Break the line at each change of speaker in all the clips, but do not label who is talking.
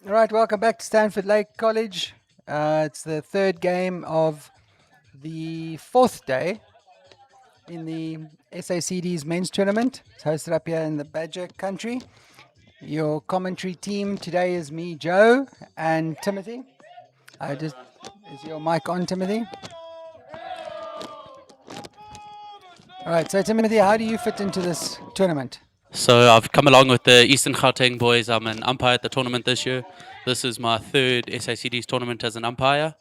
All right, welcome back to Stanford Lake College. It's the third game of the fourth day in the SACD's men's tournament. It's hosted up here in the Badger country. Your commentary team today is me, Joe, and Timothy. Is your mic on, Timothy? All right, so Timothy, how do you fit into this tournament?
So I've come along with the Eastern Gauteng boys. I'm an umpire at the tournament this year. This is my third SACD's tournament as an umpire.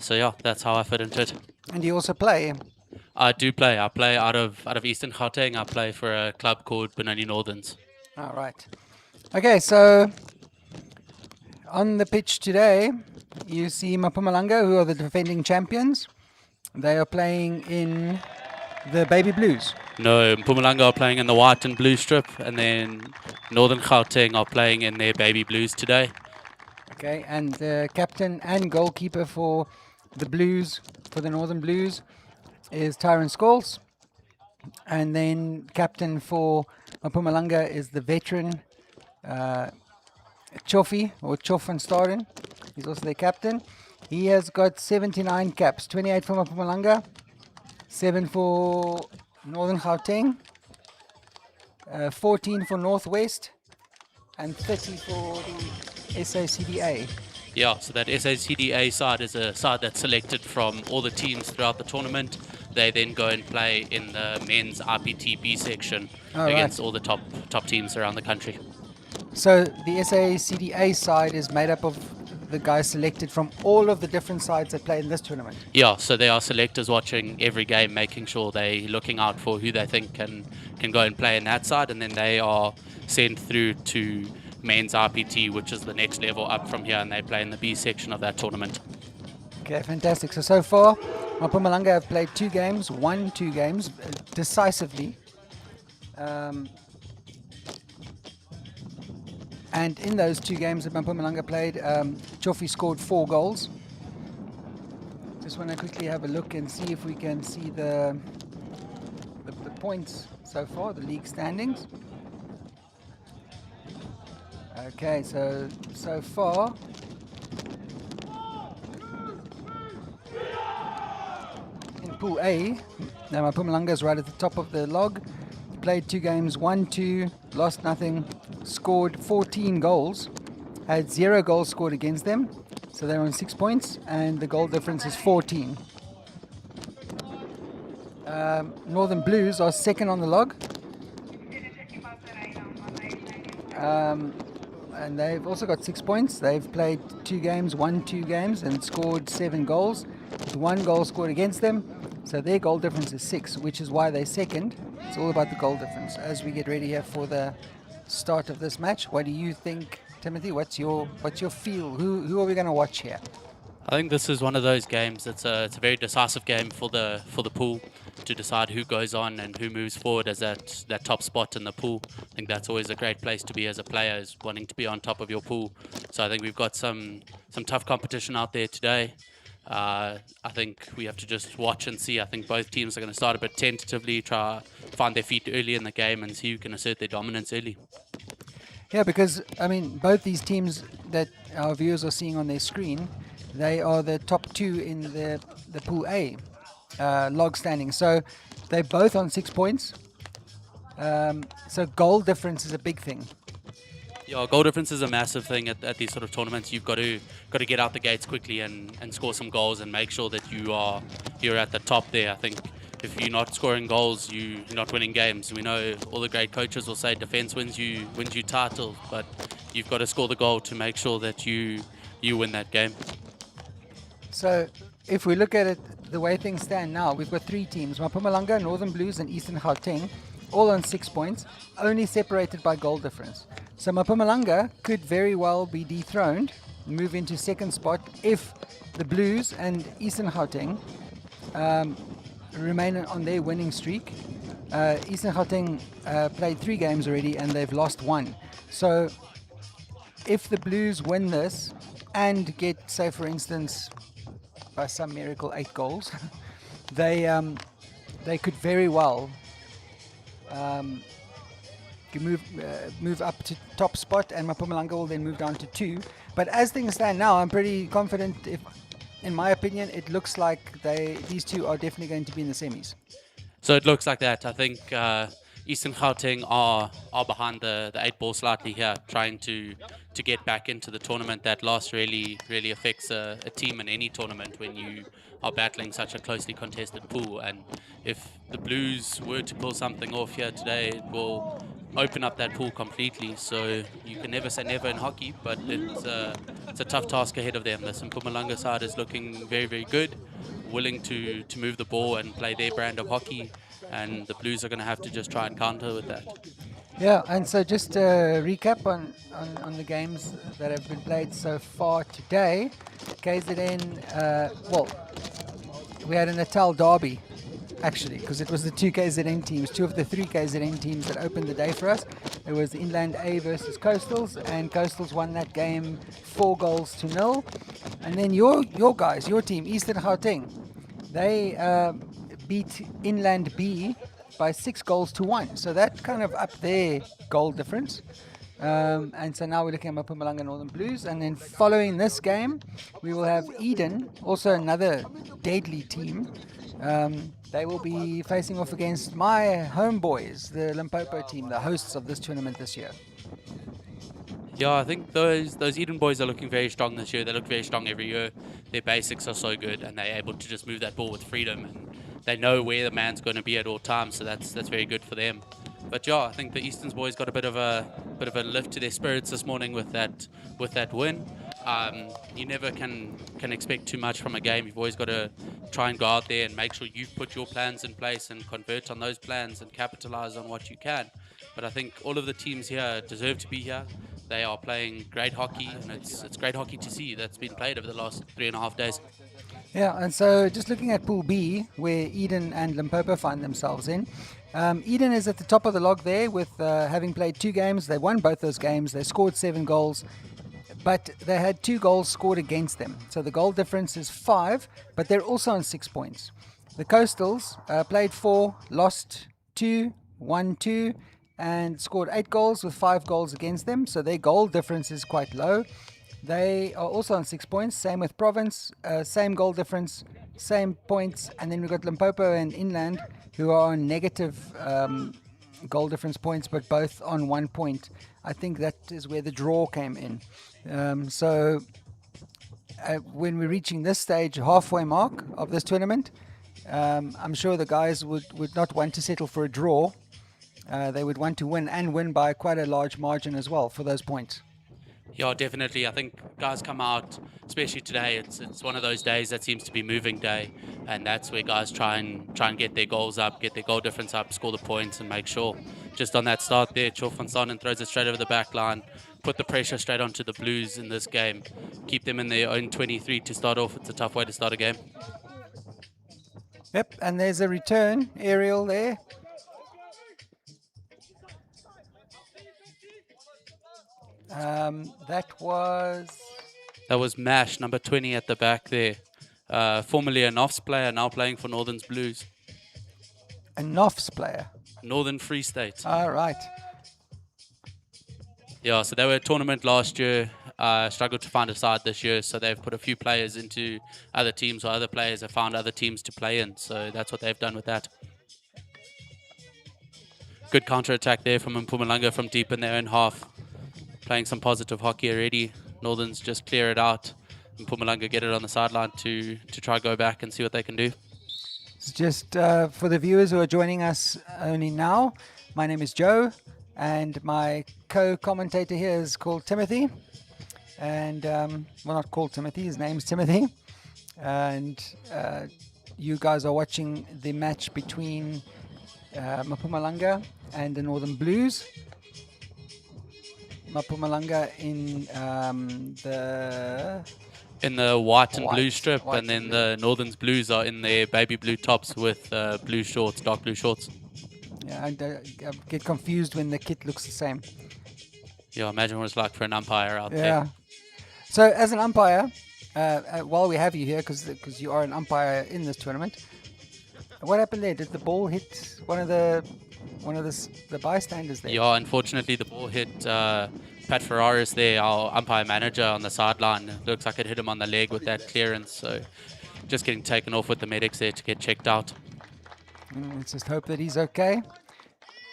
So yeah, that's how I fit into it.
And you also play.
I do play. I play out of Eastern Gauteng. I play for a club called Benoni Northerns.
All right. Okay, so on the pitch today, you see Mpumalanga, who are the defending champions. They are playing in the Baby Blues.
No, Mpumalanga are playing in the white and blue strip, and then Northern Gauteng are playing in their baby blues today.
Okay, and the captain and goalkeeper for the Blues, for the Northern Blues, is Tyron Scholes. And then captain for Mpumalanga is the veteran Chofi, or Chof van Staden. He's also their captain. He has got 79 caps, 28 for Mpumalanga, 7 for Northern Gauteng, 14 for Northwest, and 30 for the SACDA.
Yeah, so that SACDA side is a side that's selected from all the teams throughout the tournament. They then go and play in the men's RPTB section against all the top teams around the country.
So the SACDA side is made up of the guys selected from all of the different sides that play in this tournament.
Yeah, so they are selectors watching every game, making sure they're looking out for who they think can go and play in that side, and then they are sent through to men's RPT, which is the next level up from here, and they play in the B section of that tournament.
Okay, fantastic. So far, Mpumalanga have played 2 games, won 2 games decisively. And in those 2 games that Mpumalanga played, Chofi scored 4 goals. Just want to quickly have a look and see if we can see the points so far, the league standings. Okay, so far, in Pool A, now Mpumalanga is right at the top of the log. Played 2 games, won 2, lost nothing, scored 14 goals, had 0 goals scored against them, so they're on 6 points, and the goal difference is 14. Northern Blues are second on the log, and they've also got 6 points. They've played 2 games, won 2 games, and scored 7 goals, with 1 goal scored against them. So their goal difference is 6, which is why they're second. It's all about the goal difference. As we get ready here for the start of this match, what do you think, Timothy? What's your feel? Who are we going to watch here?
I think this is one of those games. It's a very decisive game for the pool to decide who goes on and who moves forward as that top spot in the pool. I think that's always a great place to be as a player, is wanting to be on top of your pool. So I think we've got some tough competition out there today. I think we have to just watch and see. I think both teams are going to start a bit tentatively, try find their feet early in the game and see who can assert their dominance early.
Yeah, because, I mean, both these teams that our viewers are seeing on their screen, they are the top 2 in the Pool A log standing. So they're both on 6 points. So goal difference is a big thing.
Yeah, goal difference is a massive thing at these sort of tournaments. You've got to get out the gates quickly and score some goals and make sure that you're at the top there. I think if you're not scoring goals, you're not winning games. We know all the great coaches will say defense wins you titles, but you've got to score the goal to make sure that you win that game.
So if we look at it the way things stand now, we've got 3 teams: Mpumalanga, Northern Blues, and Eastern Gauteng, all on 6 points, only separated by goal difference. So Mpumalanga could very well be dethroned, move into second spot if the Blues and Eastern Gauteng remain on their winning streak. Eastern Gauteng played 3 games already and they've lost 1. So if the Blues win this and get, say for instance, by some miracle 8 goals, they could very well move up to top spot, and Mpumalanga will then move down to 2. But as things stand now, I'm pretty confident. If, in my opinion, it looks like these two are definitely going to be in the semis.
So it looks like that. I think Eastern Gauteng are behind the 8 ball slightly here, trying to get back into the tournament. That loss really affects a team in any tournament when you are battling such a closely contested pool. And if the Blues were to pull something off here today, it will open up that pool completely. So you can never say never in hockey, but it's a tough task ahead of them. The Mpumalanga side is looking very good, willing to move the ball and play their brand of hockey, and the Blues are going to have to just try and counter with that.
Yeah, and so just to recap on the games that have been played so far today, KZN, we had a Natal derby, actually, because it was the 2 KZN teams, 2 of the 3 KZN teams that opened the day for us. It was Inland A versus Coastals, and Coastals won that game 4-0. And then your guys, your team, Eastern Gauteng, they beat Inland B by 6-1. So that kind of upped their goal difference. And so now we're looking at Mpumalanga Northern Blues. And then following this game, we will have Eden, also another deadly team. They will be facing off against my homeboys, the Limpopo team, the hosts of this tournament this year.
Yeah, I think those Eden boys are looking very strong this year. They look very strong every year. Their basics are so good, and they're able to just move that ball with freedom, and they know where the man's going to be at all times. So that's very good for them. But yeah, I think the Eastern's boys got a bit of a lift to their spirits this morning with that win. You never can expect too much from a game. You've always got to try and go out there and make sure you've put your plans in place and convert on those plans and capitalize on what you can. But I think all of the teams here deserve to be here. They are playing great hockey, and it's great hockey to see that's been played over the last 3.5 days.
Yeah, and so just looking at Pool B, where Eden and Limpopo find themselves in, Eden is at the top of the log there with having played 2 games. They won both those games. They scored 7 goals, but they had 2 goals scored against them. So the goal difference is 5, but they're also on 6 points. The Coastals played 4, lost 2, won 2, and scored 8 goals with 5 goals against them. So their goal difference is quite low. They are also on 6 points. Same with Province, same goal difference, same points. And then we've got Limpopo and Inland, who are on negative goal difference points, but both on 1 point. I think that is where the draw came in. So when we're reaching this stage, halfway mark of this tournament, I'm sure the guys would not want to settle for a draw. They would want to win, and win by quite a large margin as well for those points.
Yeah, definitely. I think guys come out, especially today. It's one of those days that seems to be moving day, and that's where guys try and get their goals up, get their goal difference up, score the points, and make sure. Just on that start there, Chof van Staden throws it straight over the back line, put the pressure straight onto the Blues in this game, keep them in their own 23 to start off. It's a tough way to start a game.
Yep, and there's a return aerial there. That
was Mash, number 20 at the back there. Formerly a Nofs player, now playing for Northern's Blues.
A Nofs player?
Northern Free State.
All right.
Yeah, so they were a tournament last year, struggled to find a side this year, so they've put a few players into other teams, or other players have found other teams to play in, so that's what they've done with that. Good counter-attack there from Mpumalanga from deep in their own half. Playing some positive hockey already. Northern's just clear it out. And Mpumalanga get it on the sideline to try go back and see what they can do.
It's just for the viewers who are joining us only now, my name is Joe, and my co-commentator here is called Timothy. And, well, not called Timothy, his name's Timothy. And you guys are watching the match between Mpumalanga and the Northern Blues. Mpumalanga in
the white and blue strip, and then the Northern's Blues are in their baby blue tops with blue shorts, dark blue shorts.
Yeah, I get confused when the kit looks the same.
Yeah, imagine what it's like for an umpire out there.
Yeah. So as an umpire, while we have you here, because you are an umpire in this tournament, what happened there? Did the ball hit one of the one of the bystanders there.
Yeah, unfortunately, the ball hit Pat Ferraris there, our umpire manager, on the sideline. It looks like it hit him on the leg with that clearance. So just getting taken off with the medics there to get checked out.
Let's just hope that he's okay.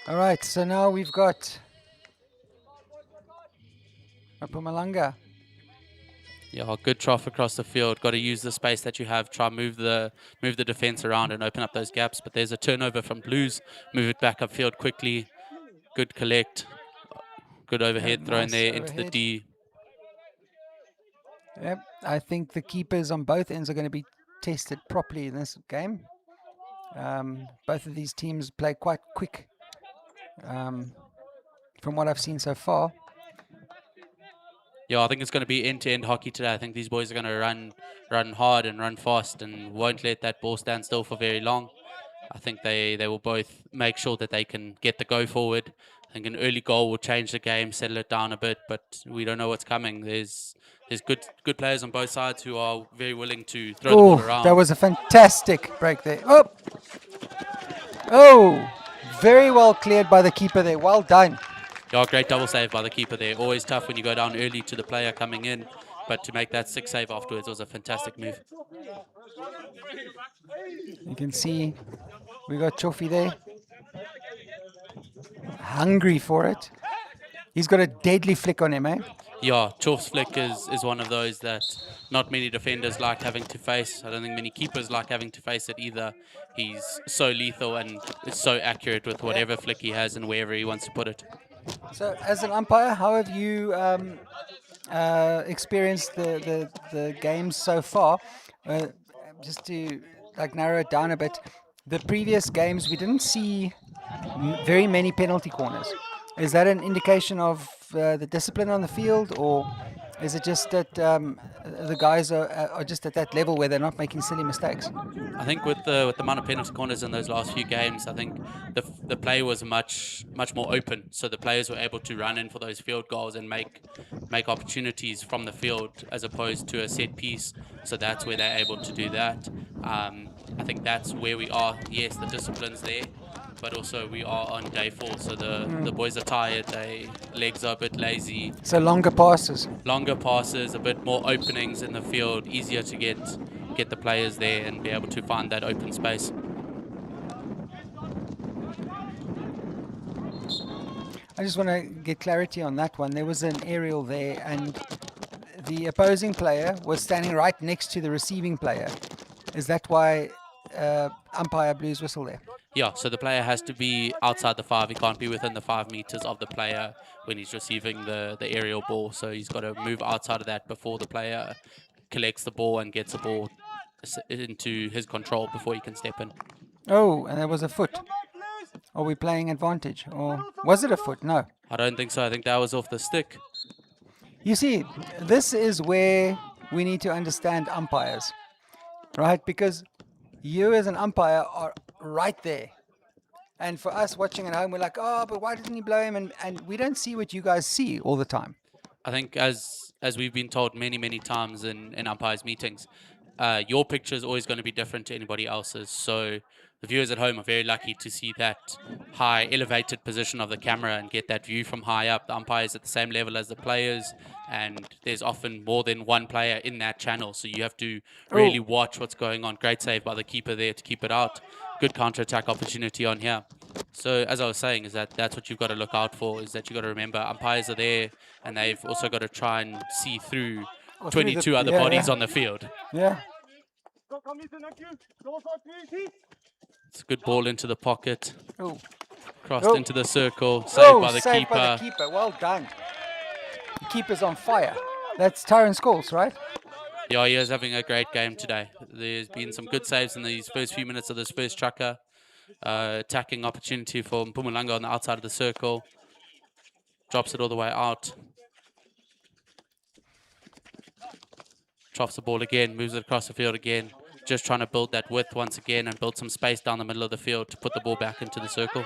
All right, so now we've got Mpumalanga.
Yeah, good trough across the field. Got to use the space that you have. Try move the defense around and open up those gaps. But there's a turnover from Blues. Move it back upfield quickly. Good collect. Good overhead throw in
Nice
there into the
overhead.
D.
Yep, I think the keepers on both ends are going to be tested properly in this game. Both of these teams play quite quick, from what I've seen so far.
Yeah, I think it's going to be end-to-end hockey today. I think these boys are going to run hard and run fast and won't let that ball stand still for very long. I think they will both make sure that they can get the go forward. I think an early goal will change the game, settle it down a bit, but we don't know what's coming. There's good players on both sides who are very willing to throw the ball around.
That was a fantastic break there. Oh, very well cleared by the keeper there. Well done.
Yeah, great double save by the keeper there. Always tough when you go down early to the player coming in, but to make that 6 save afterwards was a fantastic move.
You can see we got Chofi there. Hungry for it. He's got a deadly flick on him, eh?
Yeah, Chorf's flick is one of those that not many defenders like having to face. I don't think many keepers like having to face it either. He's so lethal and is so accurate with whatever flick he has and wherever he wants to put it.
So, as an umpire, how have you experienced the games so far? Just to narrow it down a bit, the previous games we didn't see very many penalty corners. Is that an indication of the discipline on the field, or is it just that the guys are just at that level where they're not making silly mistakes?
I think with the amount of penalty corners in those last few games, I think the play was much more open. So the players were able to run in for those field goals and make opportunities from the field as opposed to a set piece. So that's where they're able to do that. I think that's where we are. Yes, the discipline's there, but also we are on day 4, so the boys are tired. Their legs are a bit lazy.
So longer passes,
A bit more openings in the field, easier to get the players there and be able to find that open space.
I just want to get clarity on that one. There was an aerial there, and the opposing player was standing right next to the receiving player. Is that why umpire blew his whistle there?
Yeah, so the player has to be outside the 5. He can't be within the 5 meters of the player when he's receiving the aerial ball. So he's got to move outside of that before the player collects the ball and gets the ball into his control before he can step in.
Oh, and there was a foot. Are we playing advantage? Or was it a foot? No.
I don't think so. I think that was off the stick.
You see, this is where we need to understand umpires, right? Because you as an umpire are right there. And for us watching at home, we're like, oh, but why didn't he blow him? And we don't see what you guys see all the time.
I think as we've been told many times in umpires meetings, your picture is always going to be different to anybody else's. So the viewers at home are very lucky to see that high elevated position of the camera and get that view from high up. The umpire is at the same level as the players, and there's often more than one player in that channel. So you have to really watch what's going on. Great save by the keeper there to keep it out. Good counter-attack opportunity on here. So as I was saying, is that's what you've got to look out for, is that you've got to remember umpires are there, and they've also got to try and see through 22 other bodies on the field.
Yeah.
It's a good ball into the pocket. Crossed
Oh.
into the circle. Saved by the
saved
keeper.
by the keeper. Well done. The keeper's on fire. That's Tyron Scholes, right?
Yeah, he is having a great game today. There's been some good saves in these first few minutes of this first trucker. Attacking opportunity for Mpumalanga on the outside of the circle. Drops it all the way out. Troughs the ball again, moves it across the field again. Just trying to build that width once again and build some space down the middle of the field to put the ball back into the circle.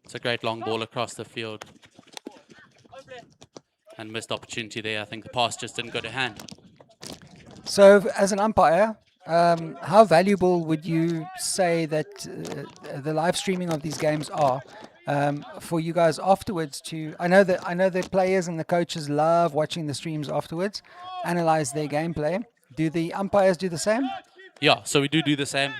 It's a great long ball across the field. And missed opportunity there. I think the pass just didn't go to hand.
So, as an umpire, how valuable would you say that the live streaming of these games are for you guys afterwards? I know the players and the coaches love watching the streams afterwards, analyze their gameplay. Do the umpires do the same?
Yeah, so we do the same.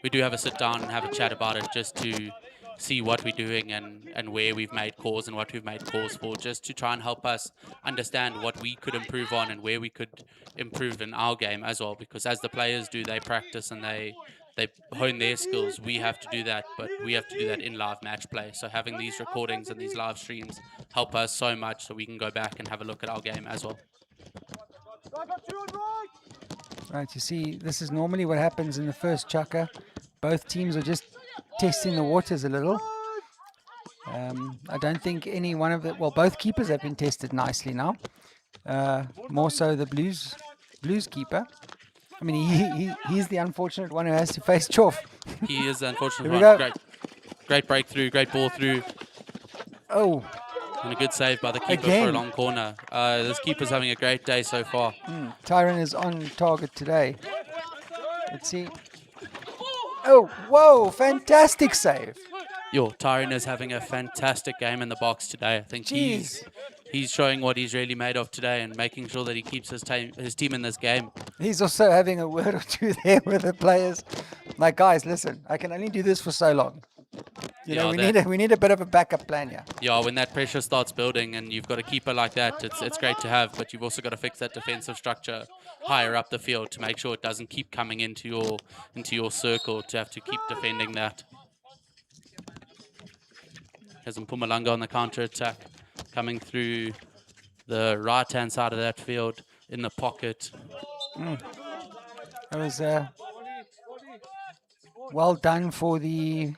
We do have a sit down and have a chat about it just to see what we're doing and where we've made calls and what we've made calls for, just to try and help us understand what we could improve on and where we could improve in our game as well. Because as the players do, they practice and they hone their skills. We have to do that, but we have to do that in live match play. So having these recordings and these live streams help us so much, so we can go back and have a look at our game as well.
Right, you see, this is normally what happens in the first chukker. Both teams are just testing the waters a little. I don't think any one of the, well, both keepers have been tested nicely now. More so the Blues keeper. I mean, he's the unfortunate one who has to face Choff.
He is the unfortunate
Here we
one.
go.
Great breakthrough, great ball through.
Oh,
And a good save by the keeper for
Again.
a long corner. This keeper's having a great day so far.
Tyron is on target today. Let's see. Oh, whoa, fantastic save.
Tyrone is having a fantastic game in the box today. I think
Jeez.
he's showing what he's really made of today and making sure that he keeps his team in this game.
He's also having a word or two there with the players. Like, guys, listen, I can only do this for so long. You know, we need a bit of a backup plan here.
Yeah, when that pressure starts building and you've got a keeper like that, it's great to have, but you've also got to fix that defensive structure higher up the field to make sure it doesn't keep coming into your circle, to have to keep defending that. There's Mpumalanga on the counter attack, coming through the right-hand side of that field in the pocket.
That was well done for the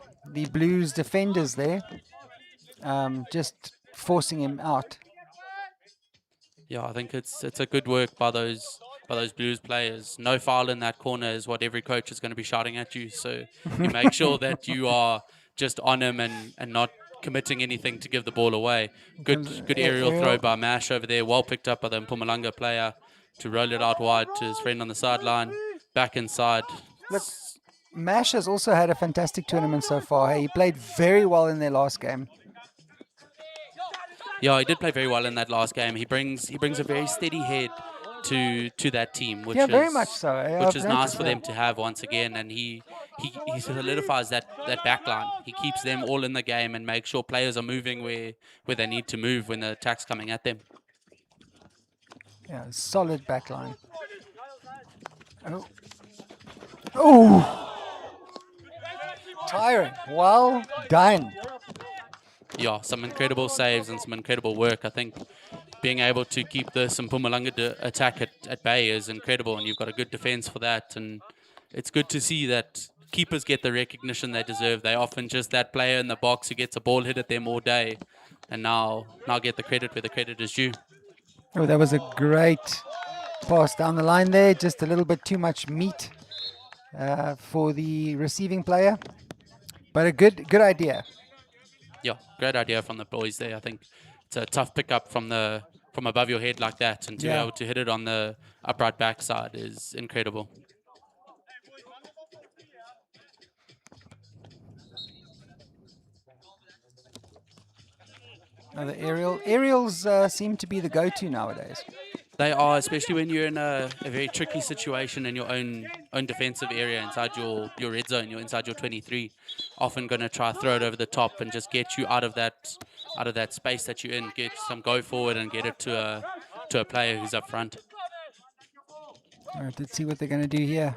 Blues defenders there. Just forcing him out.
Yeah, I think it's a good work by those Blues players. No foul in that corner is what every coach is going to be shouting at you. So you make sure that you are just on him and not committing anything to give the ball away. Good aerial throw by Mash over there. Well picked up by the Mpumalanga player to roll it out wide to his friend on the sideline. Back inside.
Look, Mash has also had a fantastic tournament so far. He played very well in their last game.
Yeah, he did play very well in that last game. He brings a very steady head to that team, which
very
is
much so.
which is nice for them to have once again. And he solidifies that back line. He keeps them all in the game and makes sure players are moving where they need to move when the attack's coming at them.
Yeah, solid back line. Oh, Tyron, well done.
Yeah, some incredible saves and some incredible work. I think being able to keep this Mpumalanga attack at bay is incredible, and you've got a good defense for that. And it's good to see that keepers get the recognition they deserve. They often just that player in the box who gets a ball hit at them all day, and now get the credit where the credit is due.
Oh, that was a great pass down the line there. Just a little bit too much meat for the receiving player, but a good idea.
Yeah, great idea from the boys there. I think it's a tough pickup from above your head like that, and to be able to hit it on the upright backside is incredible.
The aerials seem to be the go-to nowadays.
They are, especially when you're in a very tricky situation in your own defensive area inside your red zone. You're inside your 23. Often going to try throw it over the top and just get you out of that space that you're in. Get some go forward and get it to a player who's up front.
All right, let's see what they're going to do here.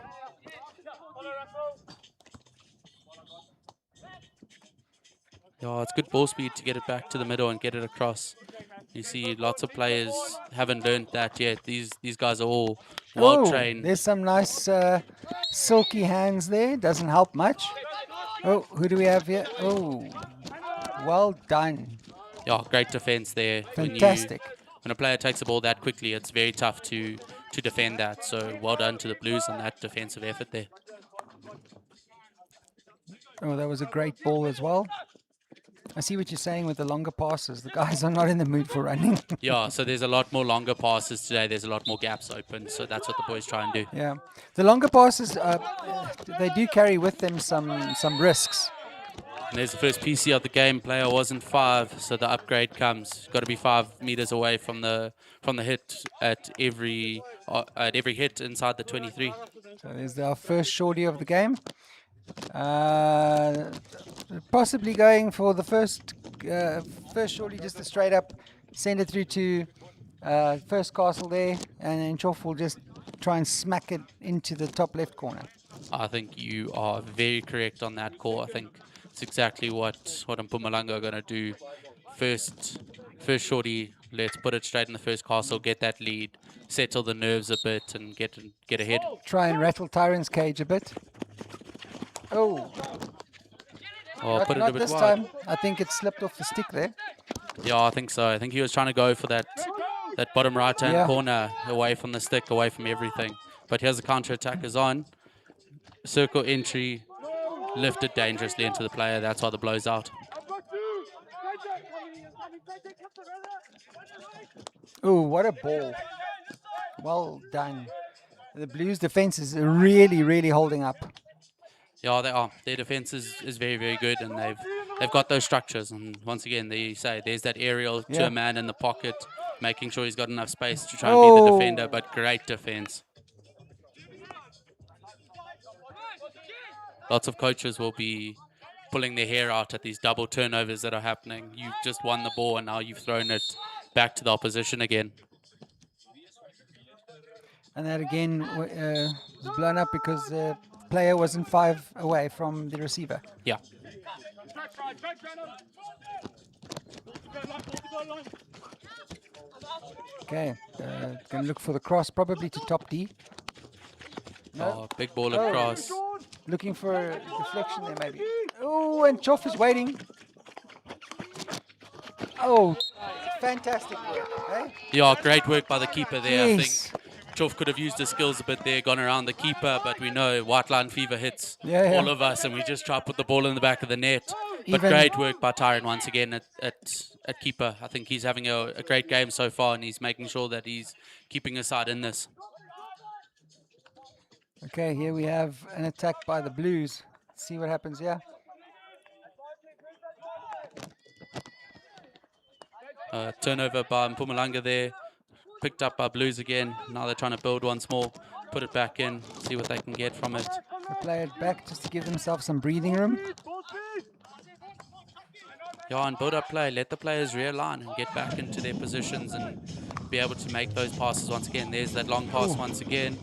Yeah, it's good ball speed to get it back to the middle and get it across. You see lots of players haven't learned that yet. These guys are all well trained.
There's some nice silky hands there. Doesn't help much. Oh, who do we have here? Oh, well done.
Yeah, great defense there.
Fantastic.
When a player takes the ball that quickly, it's very tough to defend that. So well done to the Blues on that defensive effort there.
Oh, that was a great ball as well. I see what you're saying with the longer passes. The guys are not in the mood for running.
Yeah, so there's a lot more longer passes today. There's a lot more gaps open. So that's what the boys try and do.
Yeah, the longer passes, they do carry with them some risks.
And there's the first PC of the game. Player wasn't 5, so the upgrade comes. Got to be 5 meters away from the hit at every hit inside the 23.
So there's our first shorty of the game. Possibly going for the first shorty, just a straight up send it through to first castle there, and then Choff will just try and smack it into the top left corner.
I think you are very correct on that call. I think it's exactly what Mpumalanga are going to do. First shorty, let's put it straight in the first castle, get that lead, settle the nerves a bit, and get ahead.
Try and rattle Tyrant's cage a bit. Oh,
Put it
not
a bit
this
wide.
time. I think it slipped off the stick there.
Yeah, I think so. I think he was trying to go for that bottom right-hand corner, away from the stick, away from everything. But here's the counter-attack is on. Circle entry, lifted dangerously into the player. That's why the blow's out.
Oh, what a ball. Well done. The Blues' defense is really, really holding up.
Yeah, they are. Their defense is very, very good, and they've got those structures. And once again, they say there's that aerial to a man in the pocket, making sure he's got enough space to try and beat the defender, but great defense. Lots of coaches will be pulling their hair out at these double turnovers that are happening. You've just won the ball, and now you've thrown it back to the opposition again.
And that again was blown up because the player wasn't 5 away from the receiver.
Yeah.
Okay, going to look for the cross, probably to top D.
No. Oh, big ball across.
Looking for a deflection there, maybe. Oh, and Choff is waiting. Oh, fantastic work, eh?
Yeah, great work by the keeper there.
Yes.
I think Choff could have used his skills a bit there, gone around the keeper, but we know white line fever hits all of us, and we just try to put the ball in the back of the net. But great work by Tyron once again at keeper. I think he's having a great game so far, and he's making sure that he's keeping his side in this.
Okay, here we have an attack by the Blues. Let's see what happens here.
Turnover by Mpumalanga there. Picked up by Blues again. Now they're trying to build once more. Put it back in. See what they can get from it.
They play it back just to give themselves some breathing room.
Yeah, and build up play. Let the players realign and get back into their positions and be able to make those passes once again. There's that long pass once again.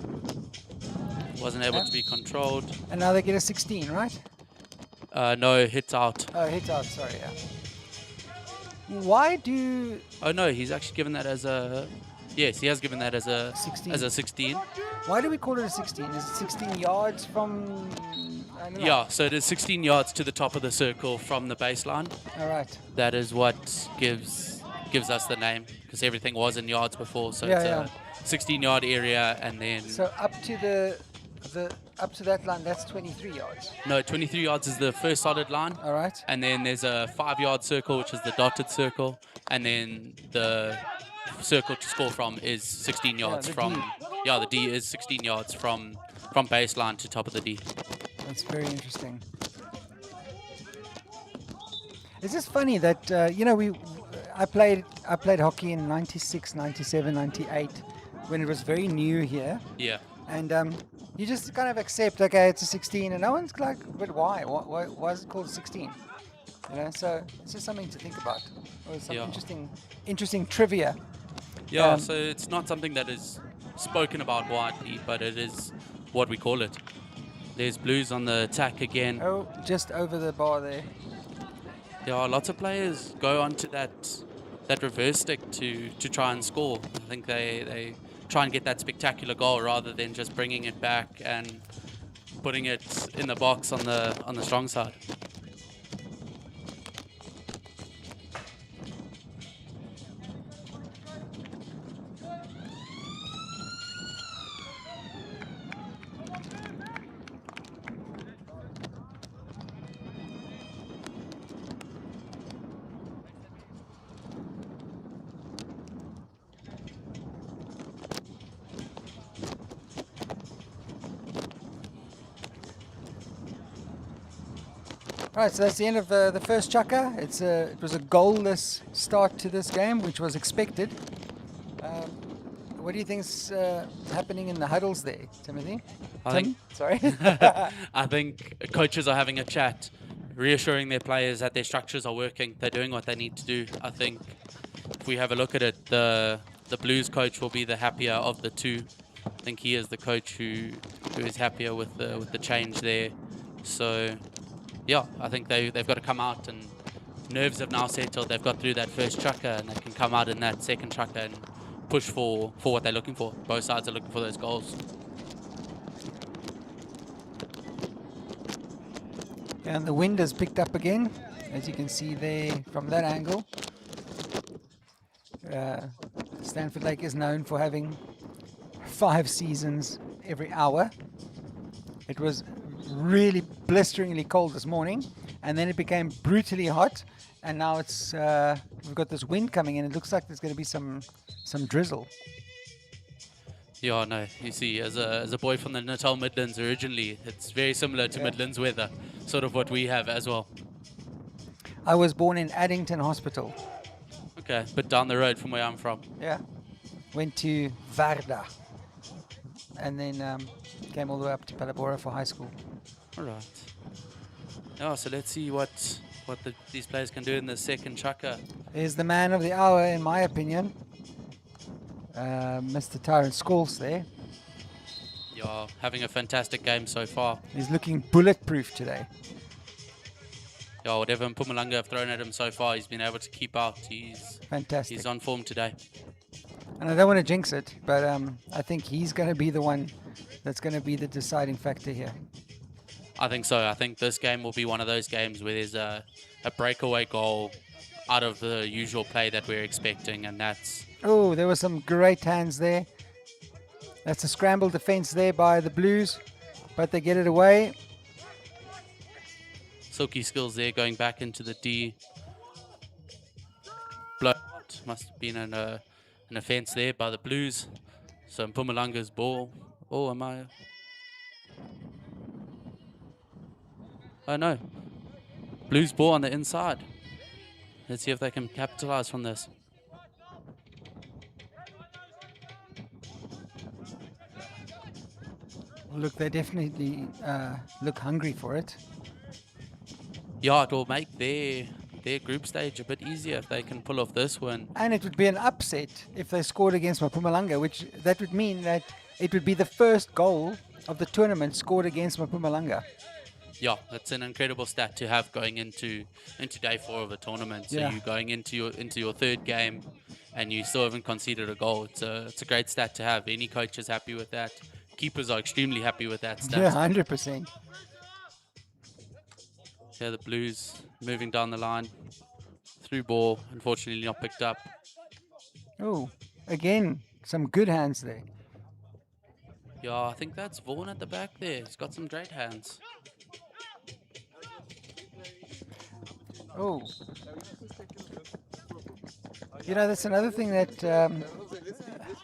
Wasn't able to be controlled.
And now they get a 16, right?
No, hit out.
Oh, hit out, sorry, yeah. Why do...
Oh, no, he's actually given that as a... Yes, he has given that as a
16.
As a 16.
Why do we call it a 16? Is it 16 yards from... I don't know.
Yeah, so it is 16 yards to the top of the circle from the baseline.
All right.
That is what gives us the name, because everything was in yards before. So it's a 16-yard area, and then...
So up to up to that line, that's 23 yards.
No, 23 yards is the first solid line.
All right.
And then there's a 5-yard circle, which is the dotted circle. And then the circle to score from is 16 yards from...
D.
Yeah, the D is 16 yards from baseline to top of the D.
That's very interesting. It's just funny that, I played hockey in 96, 97, 98, when it was very new here.
Yeah.
And you just kind of accept, okay, it's a 16, and no one's like, but why? Why is it called 16? You know, so it's just something to think about. Or some interesting trivia.
Yeah, so it's not something that is spoken about widely, but it is what we call it. There's Blues on the attack again.
Oh, just over the bar there.
Yeah, lots of players go onto that reverse stick to try and score. I think they try and get that spectacular goal rather than just bringing it back and putting it in the box on the strong side.
Right, so that's the end of the first chukker. It was a goalless start to this game, which was expected. Um, what do you think's happening in the huddles there, Timothy?
I
Tim,
think
sorry.
I think coaches are having a chat, reassuring their players that their structures are working. They're doing what they need to do. I think if we have a look at it, the Blues coach will be the happier of the two. I think he is the coach who is happier with the change there. So yeah, I think they've got to come out, and nerves have now settled. They've got through that first chukker, and they can come out in that second chukker and push for what they're looking for. Both sides are looking for those goals.
And the wind has picked up again, as you can see there from that angle. Stanford Lake is known for having 5 seasons every hour. It was really blisteringly cold this morning, and then it became brutally hot, and now it's we've got this wind coming in. It looks like there's going to be some drizzle.
Yeah, no, you see, as a boy from the Natal Midlands originally, it's very similar to Midlands weather, sort of what we have as well.
I was born in Addington Hospital.
Okay, but down the road from where I'm from.
Yeah. Went to Varda, and then came all the way up to Palabora for high school.
All right. Yeah, so let's see what these players can do in the second chukker.
There's the man of the hour, in my opinion. Mr. Tyrant Scholes there.
Yeah, having a fantastic game so far.
He's looking bulletproof today.
Yeah, whatever Mpumalanga have thrown at him so far, he's been able to keep out. He's
Fantastic.
He's on form today.
And I don't want to jinx it, but I think he's going to be the one that's going to be the deciding factor here.
I think so. I think this game will be one of those games where there's a breakaway goal out of the usual play that we're expecting, and that's...
Oh, there were some great hands there. That's a scramble defense there by the Blues, but they get it away.
Silky skills there going back into the D. Blowout must have been an offense there by the Blues. So Mpumalanga's ball. Oh, am I... Oh, no. Blues ball on the inside. Let's see if they can capitalize from this.
Look, they definitely look hungry for it.
Yeah, it will make their group stage a bit easier if they can pull off this win.
And it would be an upset if they scored against Mpumalanga, which that would mean that it would be the first goal of the tournament scored against Mpumalanga.
Yeah, that's an incredible stat to have going into day 4 of the tournament. So you're going into your third game, and you still haven't conceded a goal. It's a great stat to have. Any coach is happy with that. Keepers are extremely happy with that stat.
Yeah, 100%.
Yeah, the Blues moving down the line. Through ball, unfortunately not picked up.
Oh, again, some good hands there.
Yeah, I think that's Vaughan at the back there. He's got some great hands.
Oh. You know, that's another thing that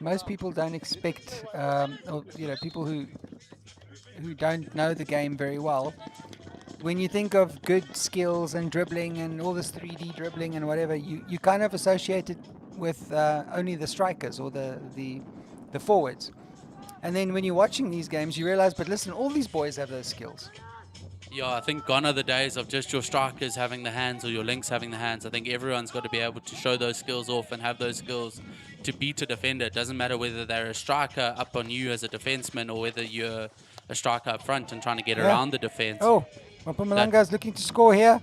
most people don't expect, or, you know, people who don't know the game very well. When you think of good skills and dribbling and all this 3D dribbling and whatever, you kind of associate it with only the strikers or the forwards. And then when you're watching these games, you realize, but listen, all these boys have those skills.
Yeah, I think gone are the days of just your strikers having the hands or your links having the hands. I think everyone's got to be able to show those skills off and have those skills to beat a defender. It doesn't matter whether they're a striker up on you as a defenseman or whether you're a striker up front and trying to get around the defense.
Oh, Mpumalanga is looking to score here.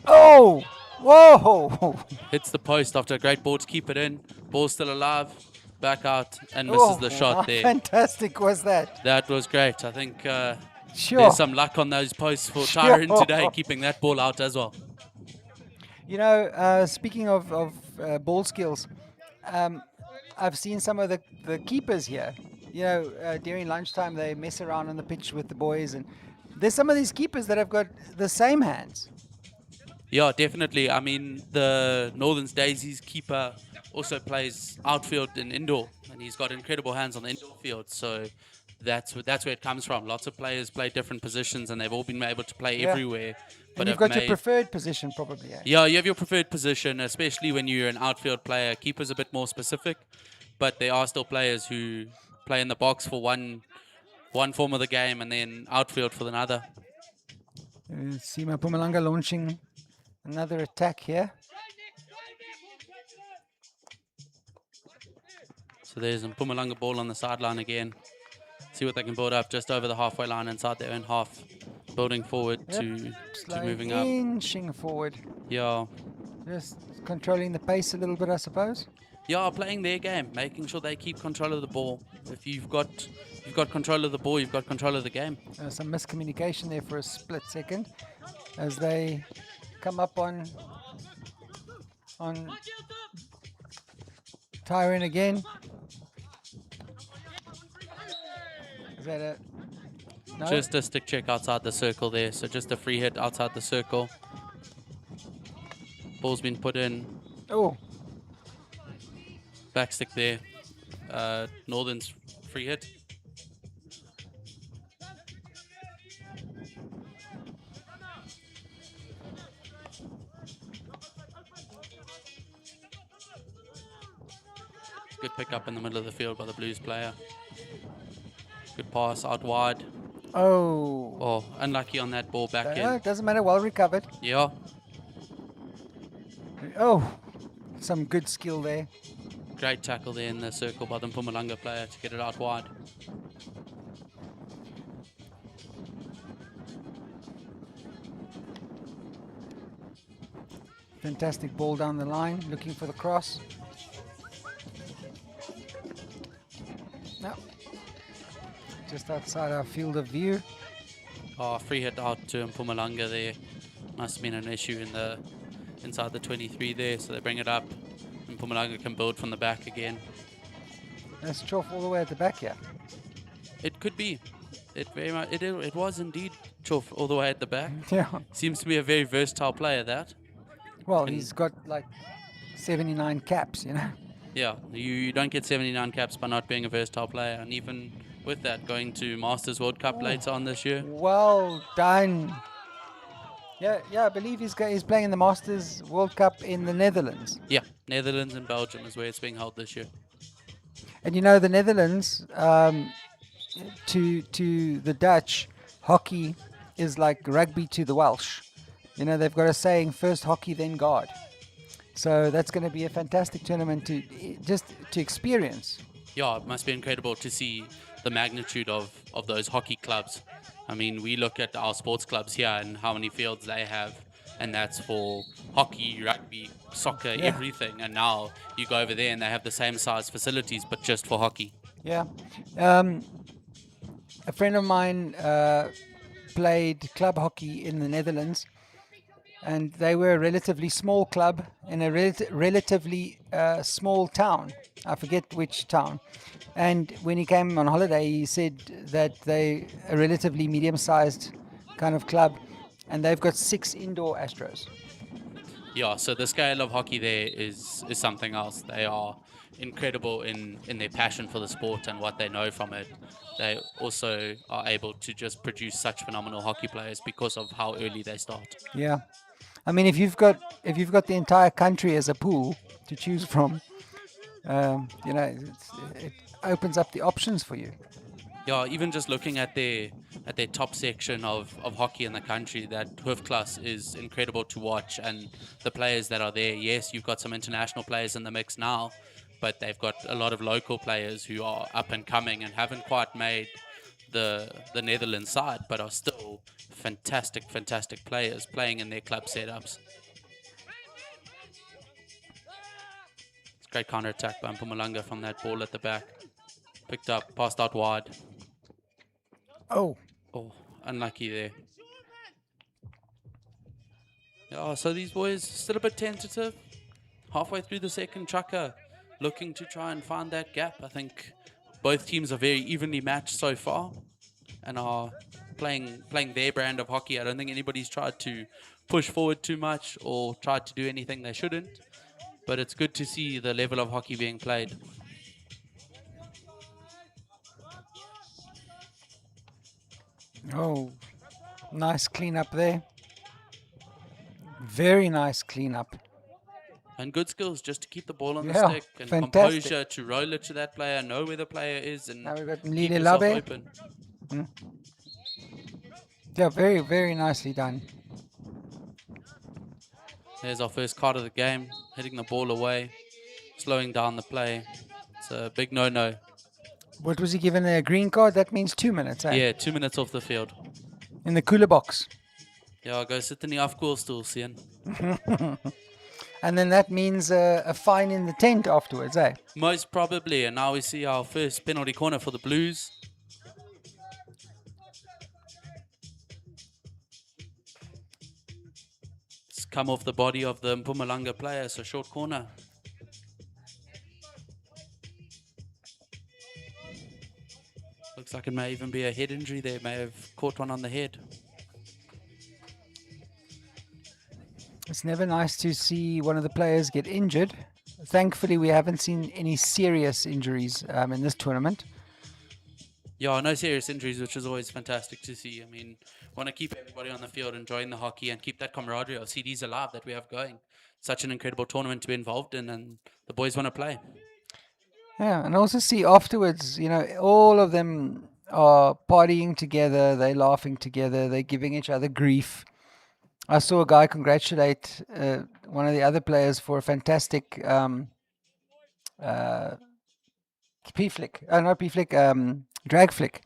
Oh, whoa!
Hits the post after a great ball to keep it in. Ball still alive. Back out and misses the shot
how
there.
Fantastic was that?
That was great. I think
Sure.
there's some luck on those posts for Tyron today, keeping that ball out as well.
You know, speaking of ball skills, I've seen some of the keepers here. You know, during lunchtime they mess around on the pitch with the boys, and there's some of these keepers that have got the same hands.
Yeah, definitely. I mean, the Northern's Daisies keeper also plays outfield and indoor, and he's got incredible hands on the indoor field. So that's where it comes from. Lots of players play different positions, and they've all been able to play
Yeah.
everywhere. But
And you've
have
got your
made
preferred position probably.
yeah, you have your preferred position, especially when you're an outfield player. Keeper's a bit more specific, but there are still players who play in the box for one form of the game and then outfield for another.
Sima Pumalanga launching another attack here.
So there's a Mpumalanga ball on the sideline again. See what they can build up just over the halfway line inside their own half. Building forward to
Slowing
moving up.
inching forward.
Yeah.
Just controlling the pace a little bit, I suppose.
Yeah, playing their game, making sure they keep control of the ball. If you've got control of the ball, you've got control of the game.
Some miscommunication there for a split second as they come up on Tyron again. Is that a no?
Just a stick check outside the circle there. So just a free hit outside the circle. Ball's been put in.
Oh,
Back stick there. Northern's free hit. Good pick up in the middle of the field by the Blues player. Good pass out wide.
oh.
Oh, unlucky on that ball back
No,
in.
it doesn't matter. Well recovered.
Yeah.
Oh, some good skill there.
Great tackle there in the circle by the Mpumalanga player to get it out wide.
Fantastic ball down the line, looking for the cross. No. Just outside our field of view.
Oh, free hit out to Mpumalanga there. Must have been an issue in the inside the 23 there, so they bring it up. And Mpumalanga can build from the back again.
That's Choff all the way at the back here.
It could be. It was indeed Chof all the way at the back.
Yeah.
Seems to be a very versatile player, that.
Well, he's got like 79 caps, you know.
Yeah, you don't get 79 caps by not being a versatile player. And even with that, going to Masters World Cup later on this year.
Well done. Yeah, I believe he's playing in the Masters World Cup in the Netherlands.
Yeah, Netherlands and Belgium is where it's being held this year.
And you know, the Netherlands, to the Dutch, hockey is like rugby to the Welsh. You know, they've got a saying, first hockey, then God. So that's going to be a fantastic tournament to experience.
Yeah, it must be incredible to see the magnitude of those hockey clubs. I mean, we look at our sports clubs here and how many fields they have, and that's for hockey, rugby, soccer, everything. And now you go over there and they have the same size facilities, but just for hockey.
Yeah. A friend of mine played club hockey in the Netherlands, and they were a relatively small club in a relatively small town. I forget which town. And when he came on holiday, he said that they a relatively medium-sized kind of club, and they've got 6 indoor Astros.
Yeah, so the scale of hockey there is something else. They are incredible in their passion for the sport and what they know from it. They also are able to just produce such phenomenal hockey players because of how early they start.
Yeah, I mean, if you've got the entire country as a pool to choose from, you know, it opens up the options for you.
Yeah, even just looking at their top section of hockey in the country, that Hoofklasse is incredible to watch, and the players that are there. Yes, you've got some international players in the mix now, but they've got a lot of local players who are up and coming and haven't quite made the Netherlands side, but are still fantastic players playing in their club setups. It's a great counter attack by Mpumalanga from that ball at the back. Picked up, passed out wide.
Oh,
Unlucky there. Yeah, so these boys still a bit tentative. Halfway through the second chukker, looking to try and find that gap. I think both teams are very evenly matched so far and are playing their brand of hockey. I don't think anybody's tried to push forward too much or tried to do anything they shouldn't. But it's good to see the level of hockey being played.
Oh, nice cleanup there. Very nice cleanup.
And good skills just to keep the ball on the
Yeah,
stick and
fantastic.
composure to roll it to that player, know where the player is, and
Now we've got
keep
Lile
yourself
Labe.
open.
Yeah, very, very nicely done.
There's our first card of the game, hitting the ball away, slowing down the play. It's a big no-no.
What was he given a green card? That means 2 minutes, eh?
Yeah, 2 minutes off the field.
In the cooler box.
Yeah, I'll go sit in the afkoelstoel, Sian.
And then that means a fine in the tent afterwards, eh?
Most probably, and now we see our first penalty corner for the Blues. It's come off the body of the Mpumalanga player, so short corner. Looks like it may even be a head injury there, may have caught one on the head.
It's never nice to see one of the players get injured. Thankfully, we haven't seen any serious injuries in this tournament.
Yeah, no serious injuries, which is always fantastic to see. I mean, want to keep everybody on the field enjoying the hockey and keep that camaraderie of CDs alive that we have going. Such an incredible tournament to be involved in, and the boys want to play.
Yeah, and also see afterwards, all of them are partying together, they're laughing together, they're giving each other grief. I saw a guy congratulate one of the other players for a fantastic P flick. Not P flick, drag flick.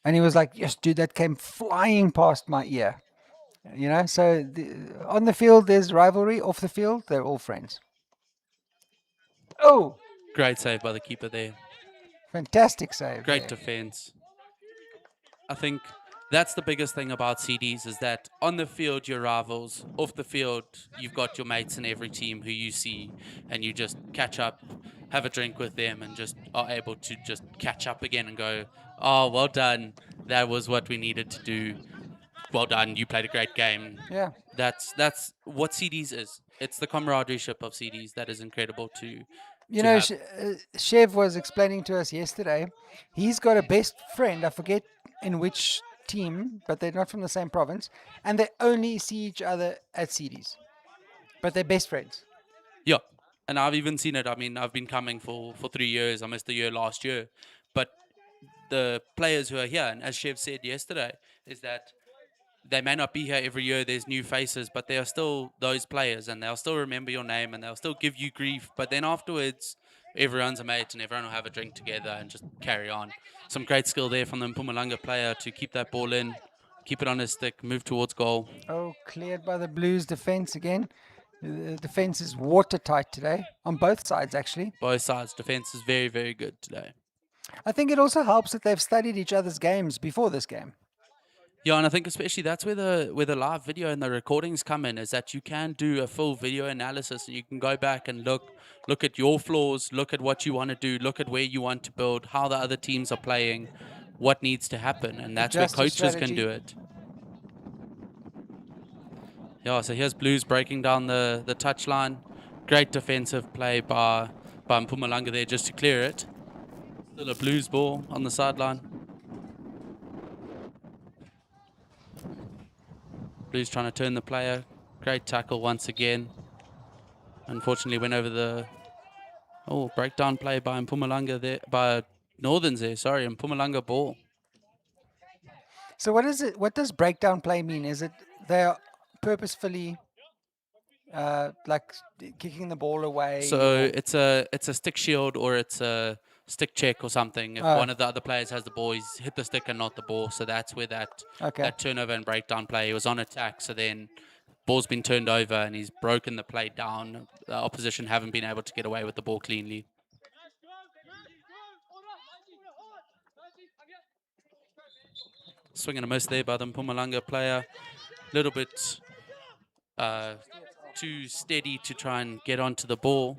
And he was like, yes, dude, that came flying past my ear. So on the field, there's rivalry. Off the field, they're all friends. Oh,
Great save by the keeper there.
fantastic save.
Great
there.
defense. I think that's the biggest thing about CDs is that on the field, your rivals. Off the field, you've got your mates in every team who you see, and you just catch up, have a drink with them, and just are able to just catch up again and go, oh, well done. That was what we needed to do. Well done. You played a great game.
Yeah.
That's what CDs is. It's the camaraderie of CDs that is incredible to have.
Chev was explaining to us yesterday. He's got a best friend. I forget in which team, but they're not from the same province, and they only see each other at CDs, but they're best friends.
Yeah, and I've even seen it. I mean, I've been coming for 3 years. I missed the year last year, but the players who are here, and as Chev said yesterday, is that they may not be here every year. There's new faces, but they are still those players, and they'll still remember your name, and they'll still give you grief. But then afterwards, everyone's a mate, and everyone will have a drink together and just carry on. Some great skill there from the Mpumalanga player to keep that ball in, keep it on his stick, move towards goal.
Oh, cleared by the Blues defense again. The defense is watertight today on both sides, actually.
Both sides' defense is very, very good today.
I think it also helps that they've studied each other's games before this game.
Yeah, and I think especially that's where the live video and the recordings come in, is that you can do a full video analysis and you can go back and look at your flaws, look at what you want to do, look at where you want to build, how the other teams are playing, what needs to happen, and that's
Adjust
where
your
coaches can
strategy.
do it. Yeah, so here's Blues breaking down the touchline. Great defensive play by Mpumalanga there just to clear it. Still a Blues ball on the sideline. Blues trying to turn the player. Great tackle once again. Unfortunately went over the breakdown play by Mpumalanga there, by Northerns there, sorry, Mpumalanga ball.
So what is it? What does breakdown play mean? Is it they are purposefully kicking the ball away?
So it's a stick shield or it's a stick check or something. If one of the other players has the ball, he's hit the stick and not the ball. So that's where that turnover and breakdown play. He was on attack, so then ball's been turned over and he's broken the play down. The opposition haven't been able to get away with the ball cleanly. Swing and a miss there by the Mpumalanga player. A little bit too steady to try and get onto the ball,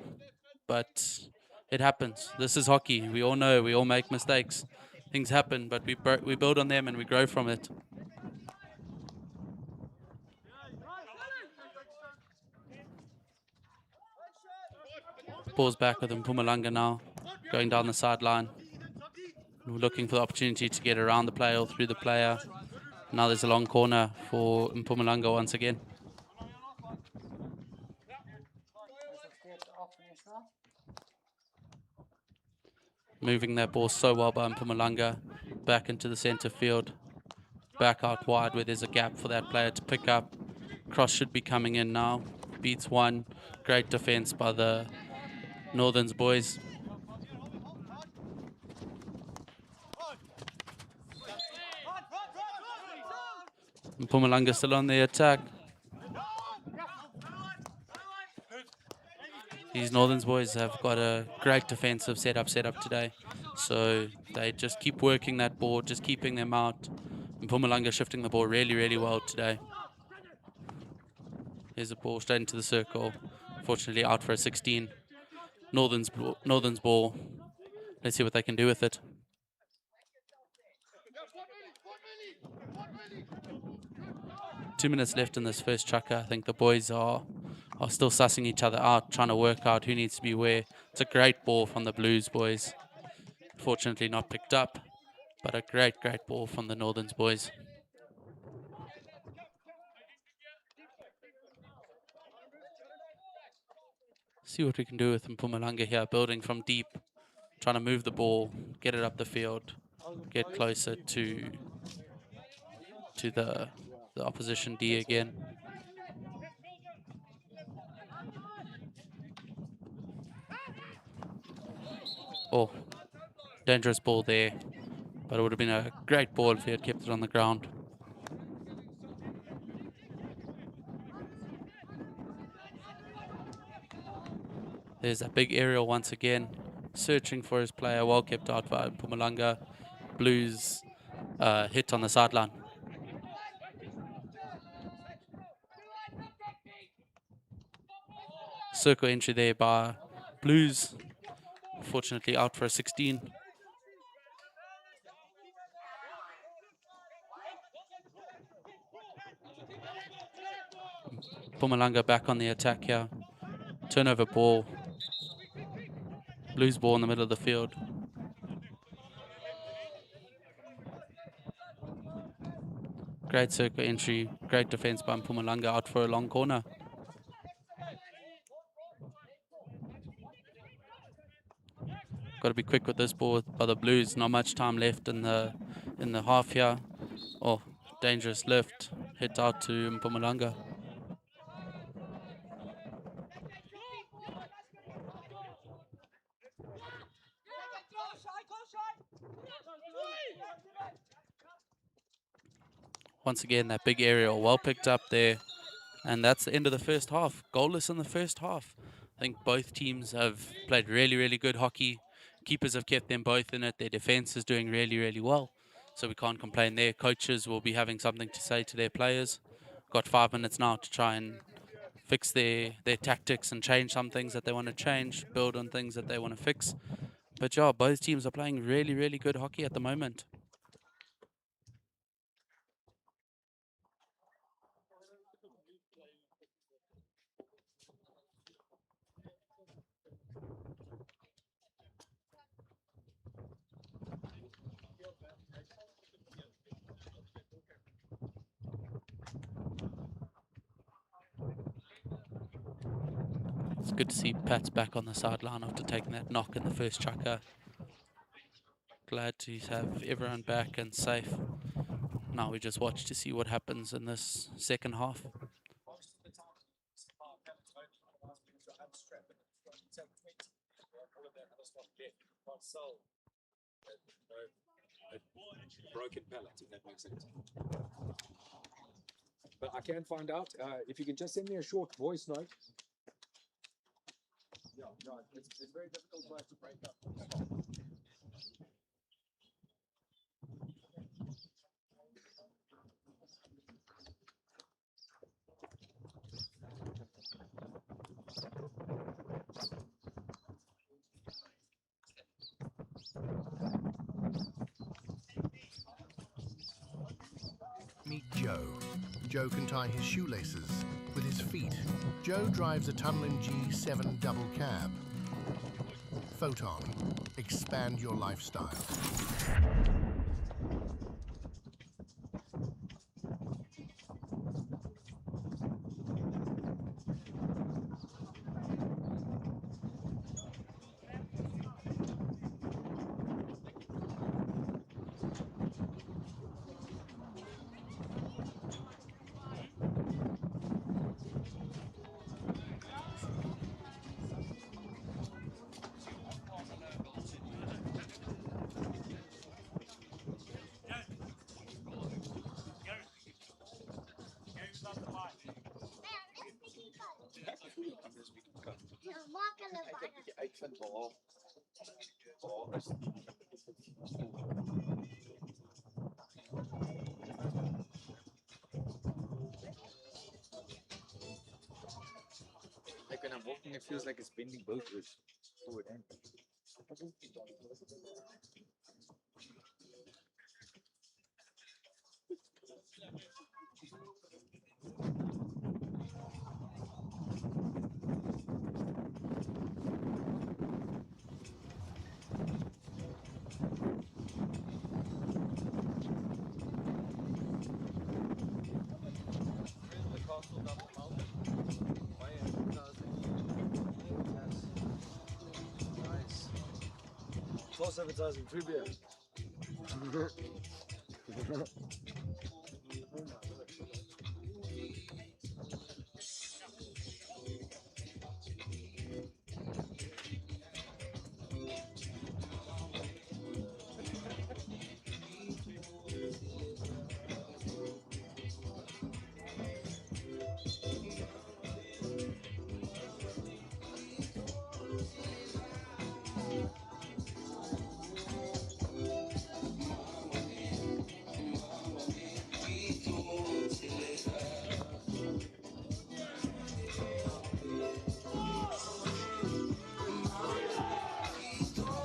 but it happens. This is hockey. We all know. We all make mistakes. Things happen, but we build on them and we grow from it. Ball's back with Mpumalanga now, going down the sideline. We're looking for the opportunity to get around the player or through the player. Now there's a long corner for Mpumalanga once again. Moving that ball so well by Mpumalanga. Back into the centre field. Back out wide where there's a gap for that player to pick up. Cross should be coming in now. Beats one. Great defence by the Northerns boys. Mpumalanga still on the attack. These Northerns boys have got a great defensive setup today. So they just keep working that ball, just keeping them out. Mpumalanga shifting the ball really, really well today. Here's the ball straight into the circle. Fortunately out for a 16. Northern's ball. Let's see what they can do with it. Two minutes left in this first chukker. I think the boys are still sussing each other out, trying to work out who needs to be where. It's a great ball from the Blues boys. Fortunately not picked up, but a great ball from the Northerns boys. See what we can do with Mpumalanga here, building from deep, trying to move the ball, get it up the field, get closer to the opposition D again. Oh, dangerous ball there, but it would have been a great ball if he had kept it on the ground. There's that big aerial once again, searching for his player, well kept out by Mpumalanga. Blues hit on the sideline. Circle entry there by Blues. Fortunately out for a 16. Mpumalanga back on the attack here. Turnover ball. Blues ball in the middle of the field. Great circle entry. Great defense by Mpumalanga, out for a long corner. Got to be quick with this ball by the Blues. Not much time left in the half here. Oh, dangerous lift. Hit out to Mpumalanga. Once again, that big aerial, well picked up there. And that's the end of the first half. Goalless in the first half. I think both teams have played really, really good hockey. Keepers have kept them both in it. Their defense is doing really, really well. So we can't complain there. Coaches will be having something to say to their players. Got 5 minutes now to try and fix their tactics and change some things that they want to change, build on things that they want to fix. But yeah, both teams are playing really, really good hockey at the moment. It's good to see Pat's back on the sideline after taking that knock in the first chukker. Glad to have everyone back and safe. Now we just watch to see what happens in this second half.
Broken pallet, if that makes sense. But I can find out if you can just send me a short voice note. Yeah, it's very difficult for us to break up.
Meet Joe. Joe can tie his shoelaces with his feet. Joe drives a tunneling G7 double cab. Photon. Expand your lifestyle.
Like when I'm walking, it feels like it's bending both ways, forward and back. False advertising, free beer.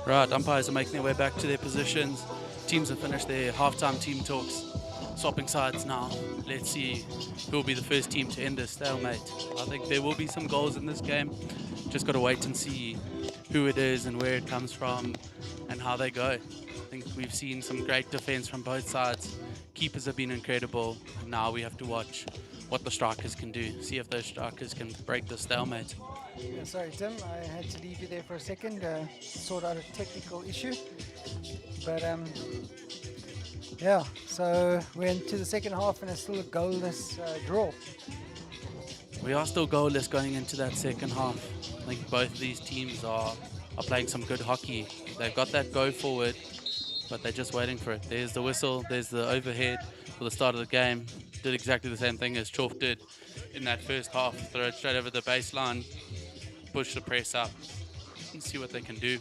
Right, umpires are making their way back to their positions. Teams have finished their halftime team talks, swapping sides now. Let's see who will be the first team to end this stalemate. I think there will be some goals in this game. Just got to wait and see who it is and where it comes from and how they go. I think we've seen some great defense from both sides. Keepers have been incredible. And now we have to watch what the strikers can do, see if those strikers can break the stalemate.
Yeah, sorry, Tim, I had to leave you there for a second, sort out a technical issue. But yeah, so we're into the second half and it's still a goalless draw.
We are still goalless going into that second half. I think both of these teams are playing some good hockey. They've got that go forward, but they're just waiting for it. There's the whistle, there's the overhead for the start of the game. Did exactly the same thing as Chalk did in that first half. Throw it straight over the baseline, push the press up, and see what they can do.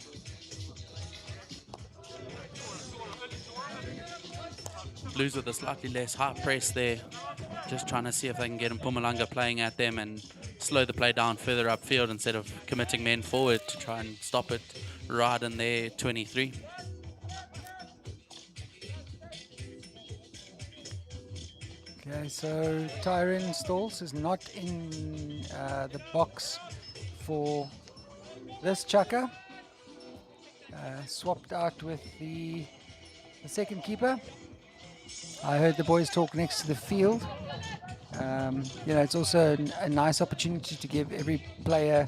Blues with a slightly less high press there. Just trying to see if they can get Mpumalanga playing at them and slow the play down further upfield instead of committing men forward to try and stop it right in their 23.
Okay, so Tyron Stalls is not in the box for this chucker. Swapped out with the second keeper. I heard the boys talk next to the field. It's also a nice opportunity to give every player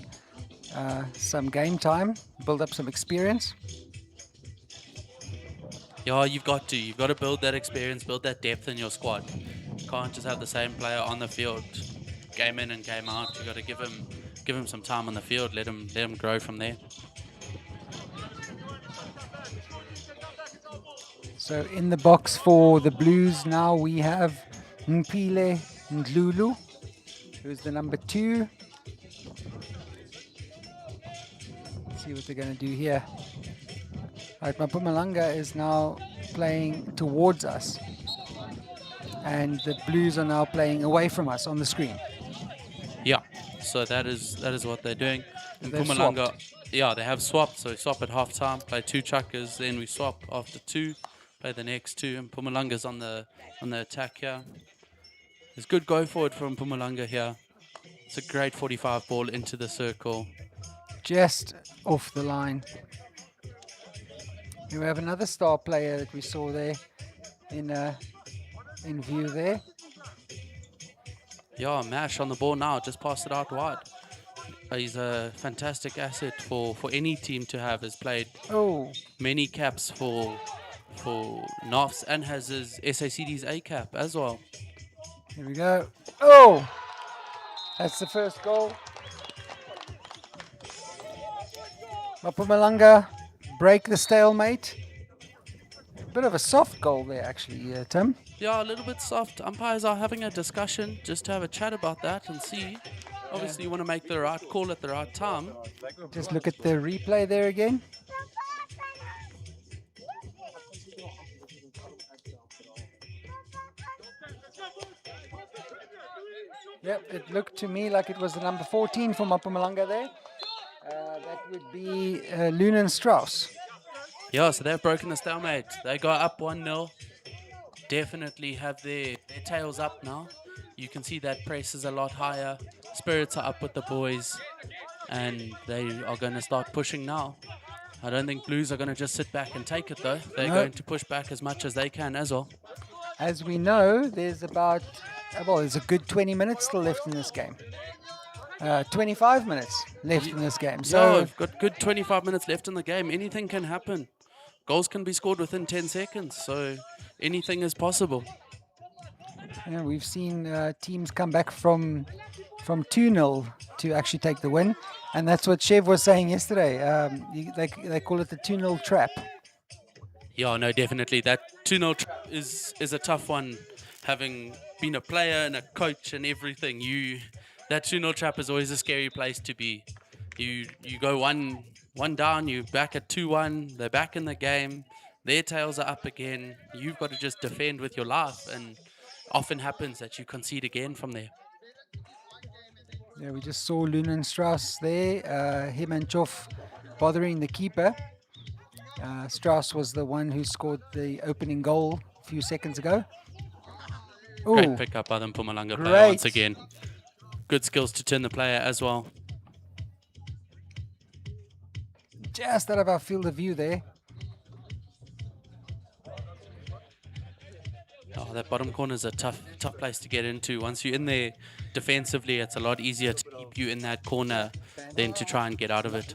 some game time, build up some experience.
Yeah, you've got to build that experience, build that depth in your squad. You can't just have the same player on the field, game in and game out. You got to give him some time on the field, let him grow from there.
So in the box for the Blues now we have Mpile Ndlulu, who's the number 2. Let's see what they're going to do here. Right, Mpumalanga is now playing towards us, and the Blues are now playing away from us on the screen.
Yeah, so that is what they're doing.
They've
Mpumalanga,
swapped.
yeah, they have swapped. So we swap at half time, play 2 chuckers, then we swap after 2, play the next 2, and Mpumalanga's on the attack here. There's good go forward from Mpumalanga here. It's a great 45 ball into the circle.
Just off the line. Here we have another star player that we saw there in view there.
Yeah, Mash on the ball now, just passed it out wide. He's a fantastic asset for any team to have. Has played many caps for NOFs and has his SACD's A cap as well.
Here we go. Oh! That's the first goal. Mpumalanga break the stalemate. Bit of a soft goal there, actually, Tim.
Yeah, a little bit soft. Umpires are having a discussion just to have a chat about that and see Obviously, you want to make the right call at the right time.
Just look at the replay there again. Yep, it looked to me like it was the number 14 from Mpumalanga there. That would be Lunan Strauss.
Yeah, so they've broken the stalemate. They got up 1-0. Definitely have their tails up now. You can see that press is a lot higher. Spirits are up with the boys. And they are going to start pushing now. I don't think Blues are going to just sit back and take it, though. They're
No.
going to push back as much as they can as well.
As we know, there's about, well, there's a good 20 minutes still left in this game. 25 minutes left in this game.
So
So
we've got good 25 minutes left in the game. Anything can happen. Goals can be scored within 10 seconds. So anything is possible.
yeah, we've seen teams come back from 2-0 to actually take the win. And that's what Chev was saying yesterday. They call it the 2-0 trap.
Yeah, no, definitely. That 2-0 trap is a tough one. Having been a player and a coach and everything, that 2-0 trap is always a scary place to be. You go one down, you back at 2-1, they're back in the game, their tails are up again. You've got to just defend with your life, and often happens that you concede again from there.
Yeah, we just saw Lunan Strauss there, him and Choff bothering the keeper. Strauss was the one who scored the opening goal a few seconds ago.
Great
Ooh,
pick up by the Mpumalanga player
great.
once again. Good skills to turn the player as well.
Just out of our field of view there.
Oh, that bottom corner is a tough place to get into. Once you're in there defensively, it's a lot easier to keep you in that corner than to try and get out of it.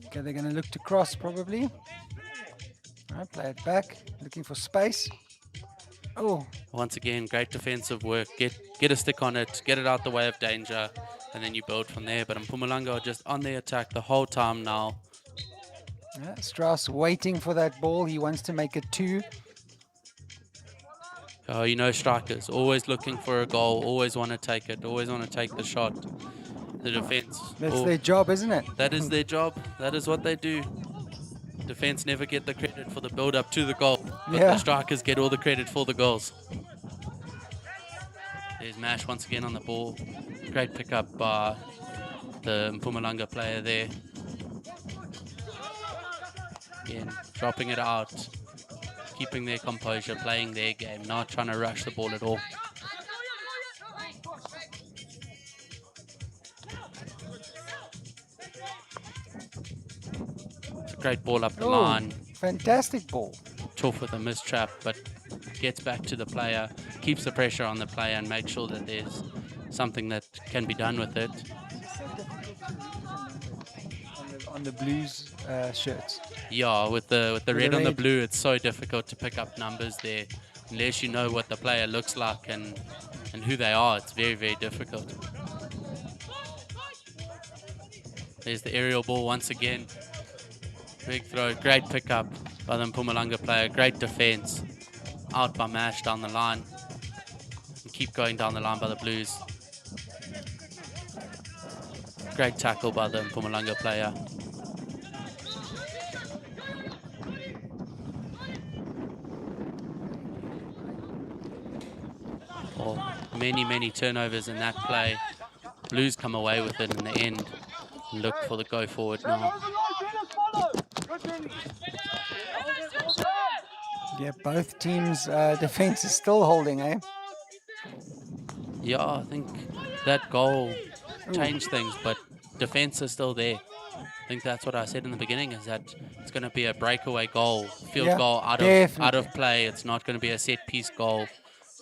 Okay, they're going to look to cross probably. All right, play it back, looking for space. Oh,
Once again, great defensive work. Get a stick on it, get it out the way of danger, and then you build from there. But Mpumalanga are just on the attack the whole time now.
yeah, Strauss waiting for that ball. He wants to make it 2.
Oh, you know, strikers always looking for a goal, always want to take it, always want to take the shot. The defense.
That's their job, isn't it?
That is their job. That is what they do. Defense never get the credit for the build up to the goal, but
Yeah.
the strikers get all the credit for the goals. There's Mash once again on the ball. Great pickup by the Mpumalanga player there. Again, dropping it out, keeping their composure, playing their game, not trying to rush the ball at all. It's a great ball up the
Oh,
line.
fantastic ball.
Choff with a missed trap, but gets back to the player, keeps the pressure on the player, and makes sure that there's something that can be done with it.
On the Blues shirts.
Yeah, with the
the
red on the
red.
blue, it's so difficult to pick up numbers there. Unless you know what the player looks like and who they are, it's very, very difficult. There's the aerial ball once again. Big throw, great pickup by the Mpumalanga player, great defense. Out by Mash down the line. And keep going down the line by the Blues. Great tackle by the Mpumalanga player. Oh, many turnovers in that play. Blues come away with it in the end. And look for the go forward now.
Yeah, both teams' defense is still holding, eh?
Yeah, I think that goal changed things, but defense is still there. I think that's what I said in the beginning, is that it's going to be a breakaway goal, field
Yeah,
goal out
definitely.
of play. It's not going to be a set piece goal.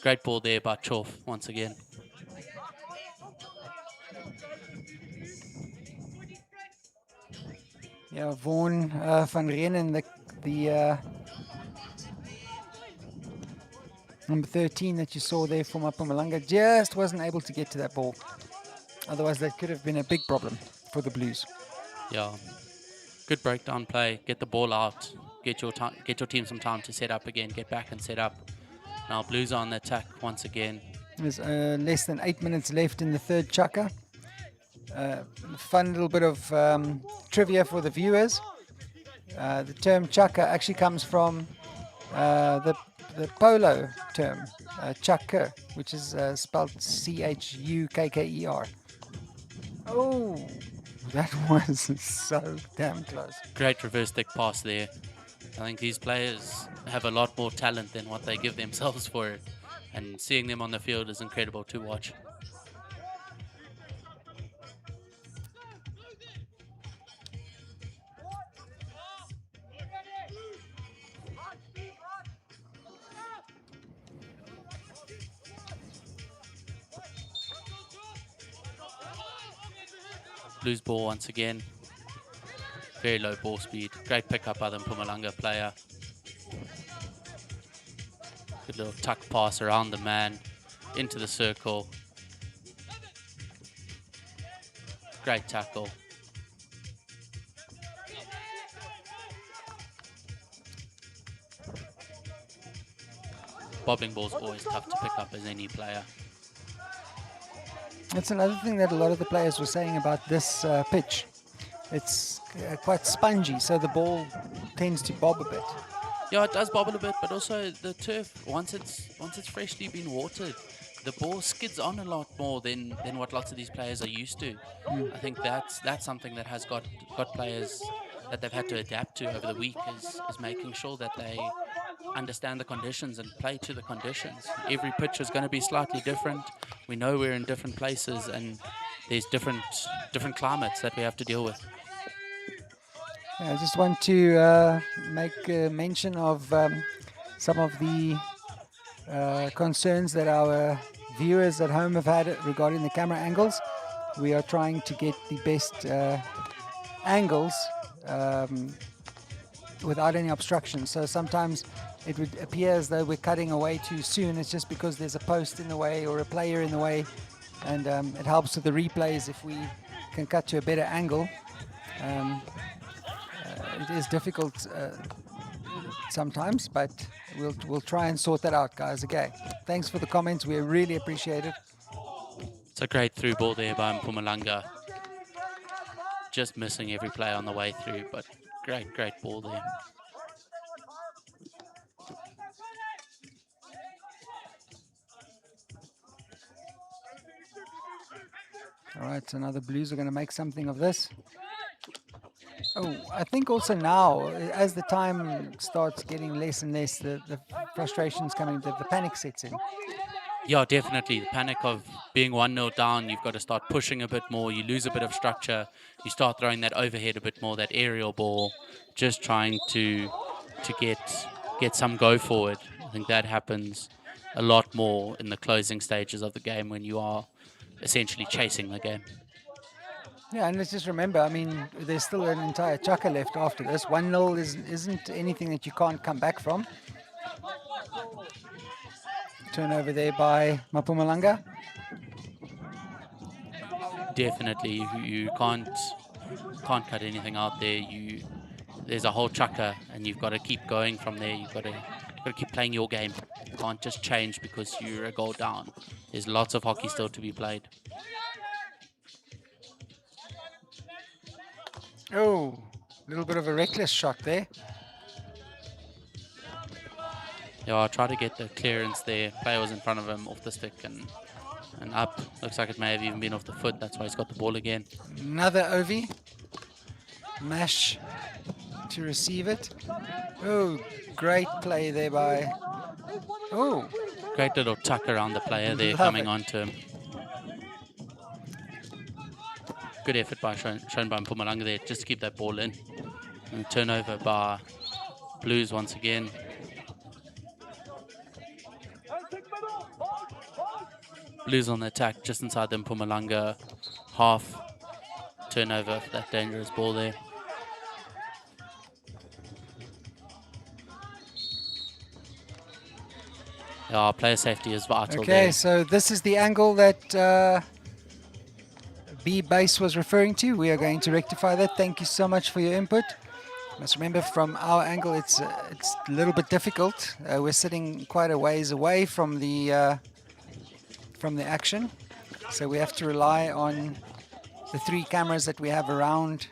Great ball there by Choff once again.
Yeah, Vaughan van Reenen, the number 13 that you saw there from Mpumalanga, just wasn't able to get to that ball. Otherwise, that could have been a big problem for the Blues.
Yeah, good breakdown play. Get the ball out. Get your team some time to set up again. Get back and set up. Now Blues are on the attack once again.
There's less than 8 minutes left in the third chukka. fun little bit of trivia for the viewers. The term chukka actually comes from the polo term, chukker, which is spelled Chukker. Oh, that was so damn close.
Great reverse stick pass there. I think these players have a lot more talent than what they give themselves for it. And seeing them on the field is incredible to watch. Blues ball once again. Very low ball speed. Great pickup by the Mpumalanga player. Good little tuck pass around the man into the circle. Great tackle. Bobbing ball's always tough to pick up as any player.
That's another thing that a lot of the players were saying about this pitch. It's quite spongy, so the ball tends to bob a bit.
Yeah, it does bobble a bit, but also the turf, once it's freshly been watered, the ball skids on a lot more than what lots of these players are used to. I think that's something that has got players that they've had to adapt to over the week is making sure that they understand the conditions and play to the conditions. Every pitch is going to be slightly different. We know we're in different places and there's different climates that we have to deal with.
I just want to make mention of some of the concerns that our viewers at home have had regarding the camera angles. We are trying to get the best angles without any obstruction. So sometimes it would appear as though we're cutting away too soon. It's just because there's a post in the way or a player in the way, and it helps with the replays if we can cut to a better angle. It is difficult sometimes, but we'll try and sort that out, guys. Okay, thanks for the comments. We really appreciate it.
It's a great through ball there by Mpumalanga. Just missing every player on the way through, but great ball there.
All right, so now the Blues are going to make something of this. Oh, I think also now, as the time starts getting less and less, the frustration's coming, the panic sets in.
Yeah, definitely. The panic of being 1-0 down, you've got to start pushing a bit more. You lose a bit of structure. You start throwing that overhead a bit more, that aerial ball, just trying to get some go forward. I think that happens a lot more in the closing stages of the game when you are essentially chasing the game.
Yeah, and let's just remember, I mean, there's still an entire chukka left after this. 1-0 isn't anything that you can't come back from. Turnover there by Mpumalanga.
Definitely, you can't cut anything out there. There's a whole chukka, and you've got to keep going from there. You've got to keep playing your game. You can't just change because you're a goal down. There's lots of hockey still to be played.
Oh, a little bit of a reckless shot there.
Yeah, I'll try to get the clearance there. Player was in front of him, off the stick and up. Looks like it may have even been off the foot. That's why he's got the ball again.
Another Ovi. Mash to receive it. Oh, great play there by... Oh.
Great little tuck around the player there,
Love
coming
it.
onto him. Good effort by shown by Mpumalanga there, just to keep that ball in. And turnover by Blues once again. Blues on the attack, just inside the Mpumalanga half. Turnover for that dangerous ball there. Yeah, player safety is vital
Okay,
there.
so this is the angle that B Base was referring to. We are going to rectify that. Thank you so much for your input. You must remember, from our angle, it's a little bit difficult. We're sitting quite a ways away from the action, so we have to rely on the 3 cameras that we have around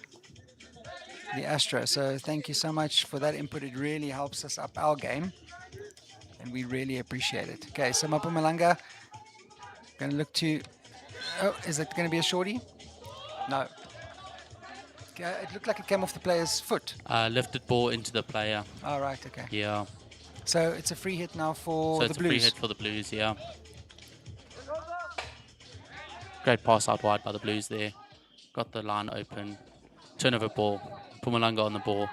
the Astro. So thank you so much for that input. It really helps us up our game, and we really appreciate it. Okay, so Mapumalanga, going to look to... Oh, is it going to be a shorty? No. Okay, it looked like it came off the player's foot.
Lifted ball into the player.
All right, okay.
Yeah.
So it's a free hit now for
So
the
it's a free
Blues.
hit for the Blues, yeah. Great pass out wide by the Blues there. Got the line open. Turnover ball. Pumalanga on the ball.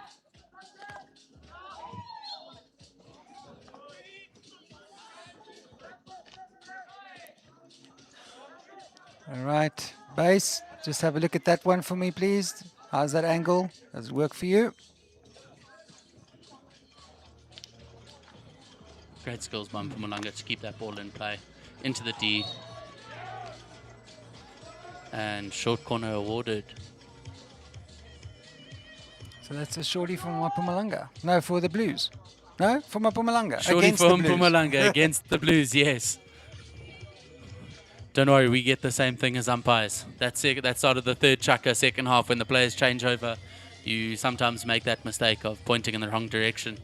All right, base. Just have a look at that one for me, please. How's that angle? Does it work for you?
Great skills by Pumalanga to keep that ball in play. Into the D. And short corner awarded.
So that's a shorty from Mapumalanga. No, for the Blues. No, for Mapumalanga.
Shorty
Against the
from
Blues.
Pumalanga against the Blues, yes. Don't worry, we get the same thing as umpires. That's out of the third chukker, second half, when the players change over. You sometimes make that mistake of pointing in the wrong direction.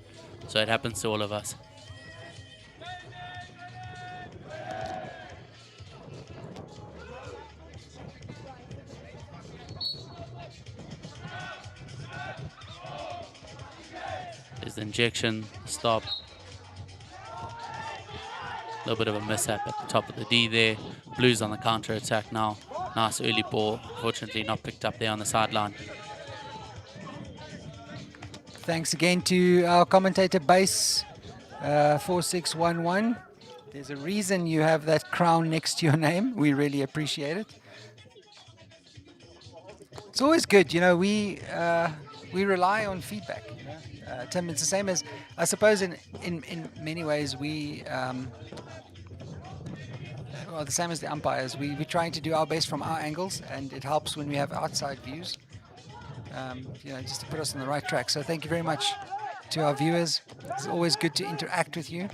So it happens to all of us. There's the injection, stop. A little bit of a mishap at the top of the D there. Blues on the counter attack now. Nice early ball. Fortunately not picked up there on the sideline.
Thanks again to our commentator base 4611. There's a reason you have that crown next to your name. We really appreciate it. It's always good, you know, we rely on feedback. You know? Tim, it's the same as, I suppose in many ways we, well, the same as the umpires. We're trying to do our best from our angles, and it helps when we have outside views, you know, just to put us on the right track. So thank you very much to our viewers. It's always good to interact with you.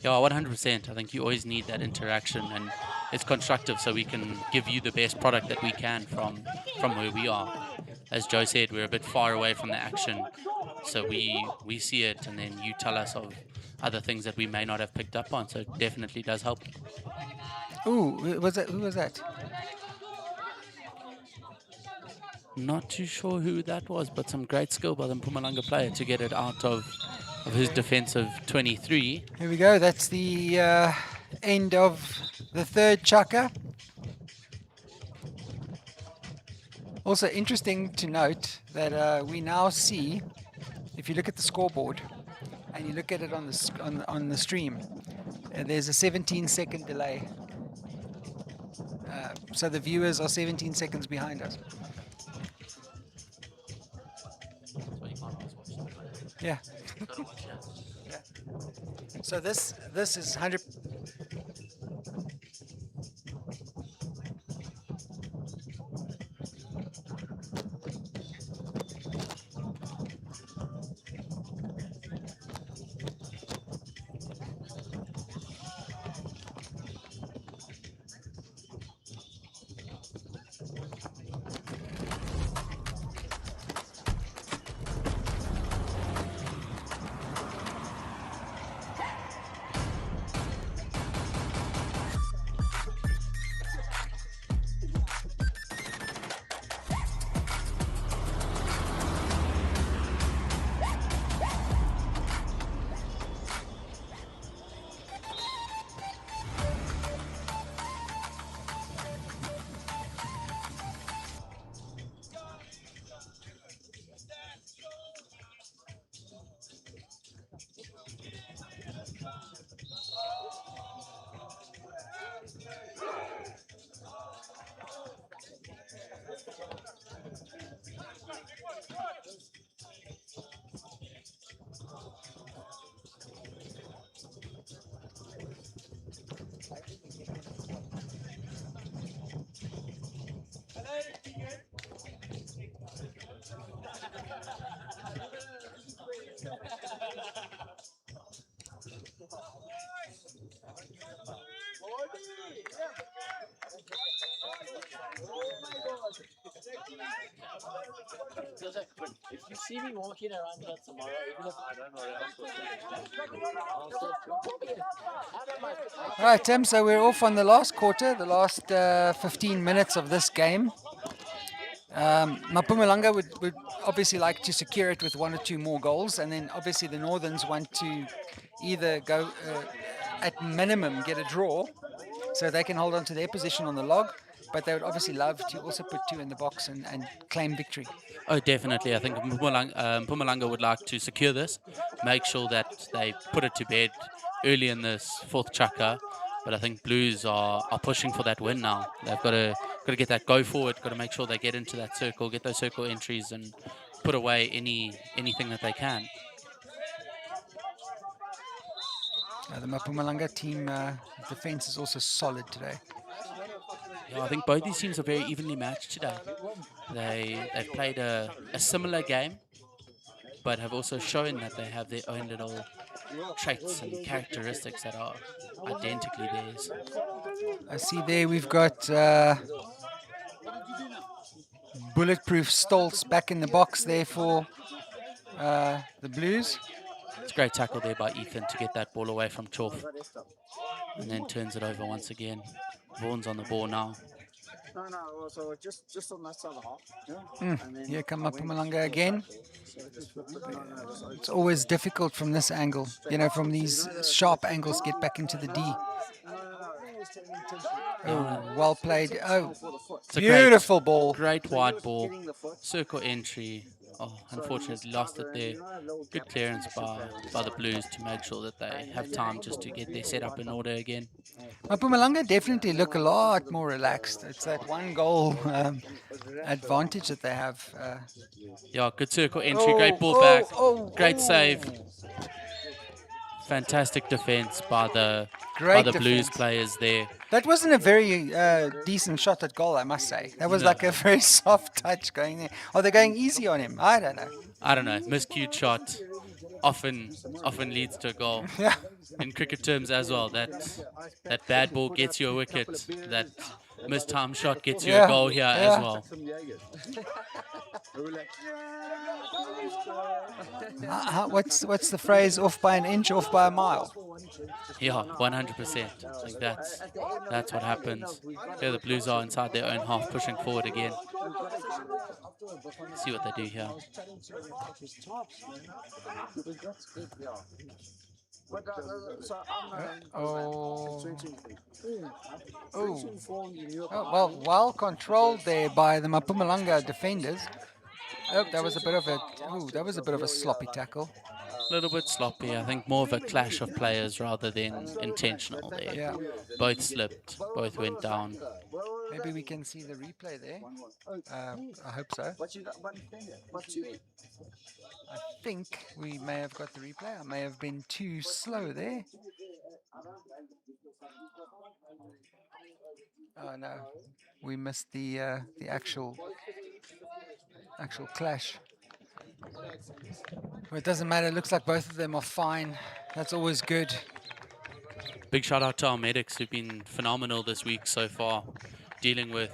Yeah, 100%. I think you always need that interaction, and it's constructive so we can give you the best product that we can from where we are. As Joe said, we're a bit far away from the action, so we see it, and then you tell us of other things that we may not have picked up on, so it definitely does help.
Ooh, who was that?
Not too sure who that was, but some great skill by the Mpumalanga player to get it out of his defensive 23.
Here we go. That's the end of the third chukker. Also interesting to note that we now see, if you look at the scoreboard and you look at it on the stream, there's a 17-second delay. So the viewers are 17 seconds behind us. Yeah. Yeah. So this is 100.
see me walking around here tomorrow, even if I don't know.
All right, Tim, so we're off on the last quarter, the last 15 minutes of this game. Mpumalanga would obviously like to secure it with 1 or 2 more goals, and then obviously the Northerns want to either go, at minimum, get a draw, so they can hold on to their position on the log, but they would obviously love to also put 2 in the box and claim victory.
Oh, definitely. I think Mpumalanga would like to secure this, make sure that they put it to bed early in this fourth chukka. But I think Blues are pushing for that win now. They've got to get that go forward. Got to make sure they get into that circle, get those circle entries, and put away anything that they can.
The Mpumalanga team defense is also solid today.
Yeah, I think both these teams are very evenly matched today. They've played a similar game, but have also shown that they have their own little traits and characteristics that are identically theirs.
I see there we've got bulletproof Stoltz back in the box there for the Blues.
It's a great tackle there by Ethan to get that ball away from Chof. And then turns it over once again. Vaughan's on the ball now.
No, so just on that side of the half.
Here come Mpumalanga again. It's always difficult from this angle, from these sharp angles, get back into the D. Oh, well played. Oh,
It's a
beautiful ball.
Great wide ball. Circle entry. Oh, unfortunately lost it there. Good clearance by the Blues to make sure that they have time just to get their setup in order again.
Mpumalanga definitely look a lot more relaxed. It's that 1 goal advantage that they have.
Yeah, good circle entry. Great ball back. Great save. Fantastic defense by the Blues players there.
That wasn't a very decent shot at goal, I must say. That was like a very soft touch going there. Are they going easy on him? I don't know.
Miscued shot often leads to a goal.
Yeah.
In cricket terms as well, that bad ball gets you a wicket. That mistimed shot gets you a goal here as well.
What's the phrase? Off by an inch, off by a mile.
Yeah, 100%. I think that's what happens. Here the Blues are inside their own half, pushing forward again. See what they do here.
Well controlled there by the Mpumalanga defenders. Oh, that was a bit of a sloppy tackle.
A little bit sloppy. I think more of a clash of players rather than intentional there.
Yeah.
Both slipped. Both went down.
Maybe we can see the replay there. I hope so. I think we may have got the replay. I may have been too slow there. Oh no, we missed the actual clash. Well, it doesn't matter. It looks like both of them are fine. That's always good.
Big shout out to our medics who've been phenomenal this week so far, dealing with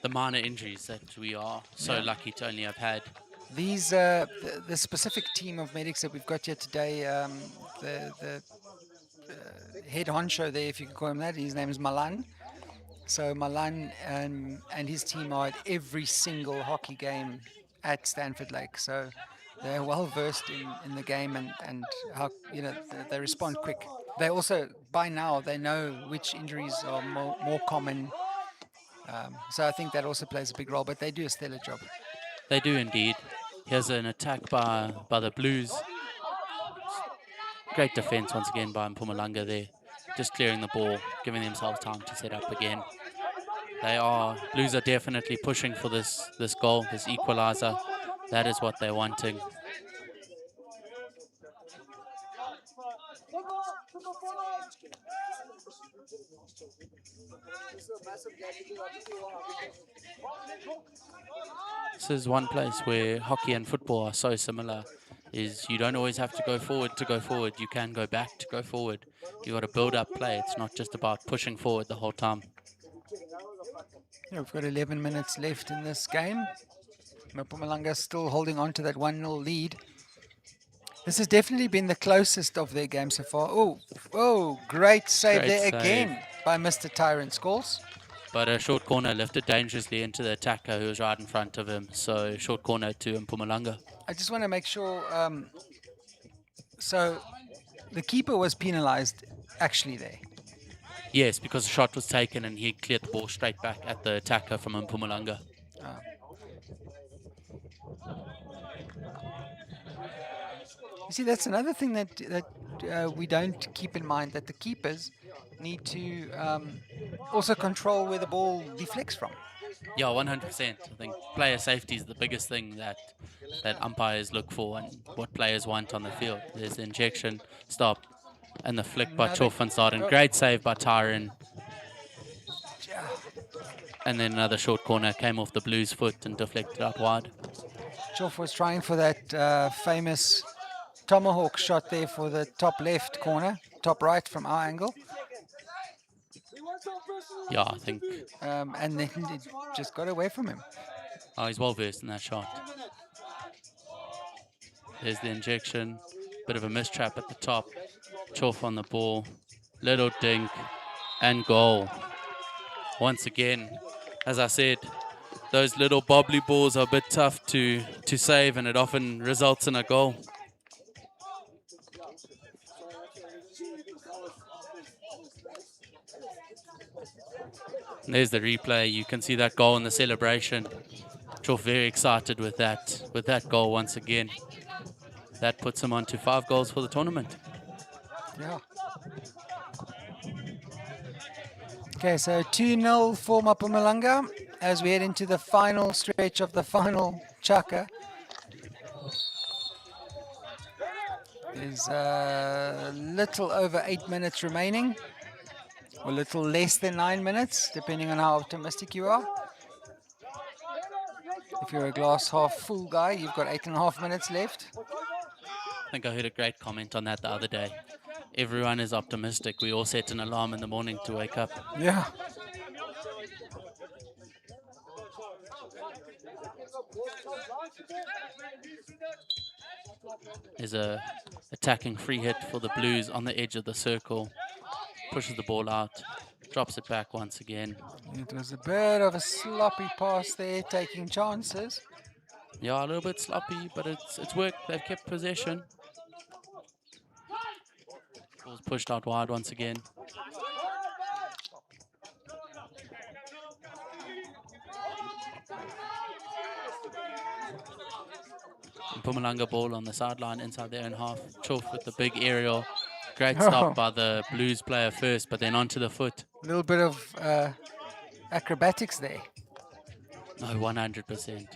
the minor injuries that we are so lucky to only have had.
These the specific team of medics that we've got here today, the head honcho there, if you can call him that, his name is Malan. So Malan and his team are at every single hockey game at Stanford Lake. So they're well versed in the game and how they respond quick. They also by now they know which injuries are more common. So I think that also plays a big role. But they do a stellar job.
They do indeed. Here's an attack by the Blues. Great defense once again by Mpumalanga there. Just clearing the ball, giving themselves time to set up again. Blues are definitely pushing for this goal, this equalizer. That is what they're wanting. This is one place where hockey and football are so similar, is you don't always have to go forward to go forward. You can go back to go forward. You got to build up play. It's not just about pushing forward the whole time.
Yeah, we've got 11 minutes left in this game. Mpumalanga still holding on to that 1-0 lead. This has definitely been the closest of their game so far. Oh, great save
Great
there
save.
again by Mr. Tyrant Scholes.
But a short corner lifted dangerously into the attacker who was right in front of him. So short corner to Mpumalanga.
I just want to make sure. So the keeper was penalized actually there.
Yes, because the shot was taken and he cleared the ball straight back at the attacker from Mpumalanga.
You see, that's another thing that we don't keep in mind, that the keepers need to also control where the ball deflects from.
Yeah, 100%. I think player safety is the biggest thing that umpires look for and what players want on the field. There's the injection, stop, and the flick by
Another-
Chof van Staden. Great save by Tyron. And then another short corner came off the Blues' foot and deflected out wide.
Chof was trying for that famous tomahawk shot there for the top left corner, top right from our angle.
Yeah, I think
And then it just got away from him.
he's well versed in that shot. There's the injection. Bit of a mistrap at the top. Chof on the ball. Little dink. And goal. Once again, as I said, those little bobbly balls are a bit tough to save, and it often results in a goal. And there's the replay. You can see that goal in the celebration. Chof very excited with that goal once again. That puts him on to 5 goals for the tournament.
Yeah. Okay, so 2-0 for Mpumalanga as we head into the final stretch of the final chaka. There's a little over 8 minutes remaining, or a little less than 9 minutes, depending on how optimistic you are. If you're a glass half full guy, you've got 8.5 minutes left.
I think I heard a great comment on that the other day. Everyone is optimistic. We all set an alarm in the morning to wake up.
Yeah.
There's a attacking free hit for the Blues on the edge of the circle. Pushes the ball out. Drops it back once again.
It was a bit of a sloppy pass there, taking chances.
Yeah, a little bit sloppy, but it's worked. They've kept possession. Ball's pushed out wide once again. Mpumalanga ball on the sideline inside their own half. Chof with the big aerial. Great stop by the Blues player first, but then onto the foot.
A little bit of acrobatics there.
No, 100%.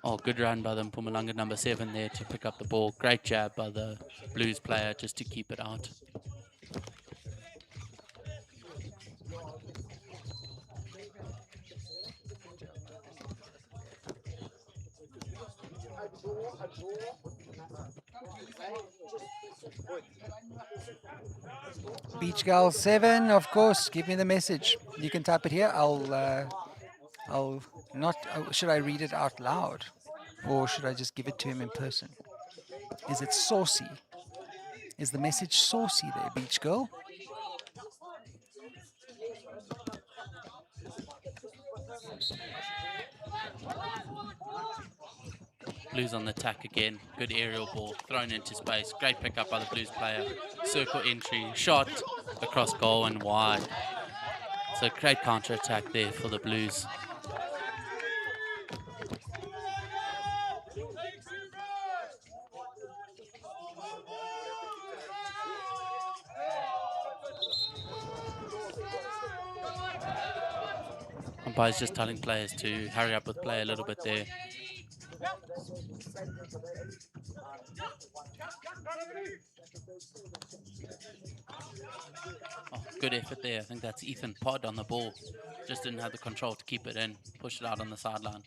Oh, good run by the Mpumalanga number 7 there to pick up the ball. Great jab by the Blues player just to keep it out.
Beach Girl 7, of course, give me the message. You can type it here. I'll not, should I read it out loud? Or should I just give it to him in person? Is it saucy? Is the message saucy there, Beach Girl?
Blues on the attack again. Good aerial ball thrown into space. Great pickup by the Blues player. Circle entry, shot across goal and wide. So great counter attack there for the Blues. Umpire's just telling players to hurry up with play a little bit there. Oh, good effort there. I think that's Ethan Pod on the ball. Just didn't have the control to keep it in. Pushed it out on the sideline.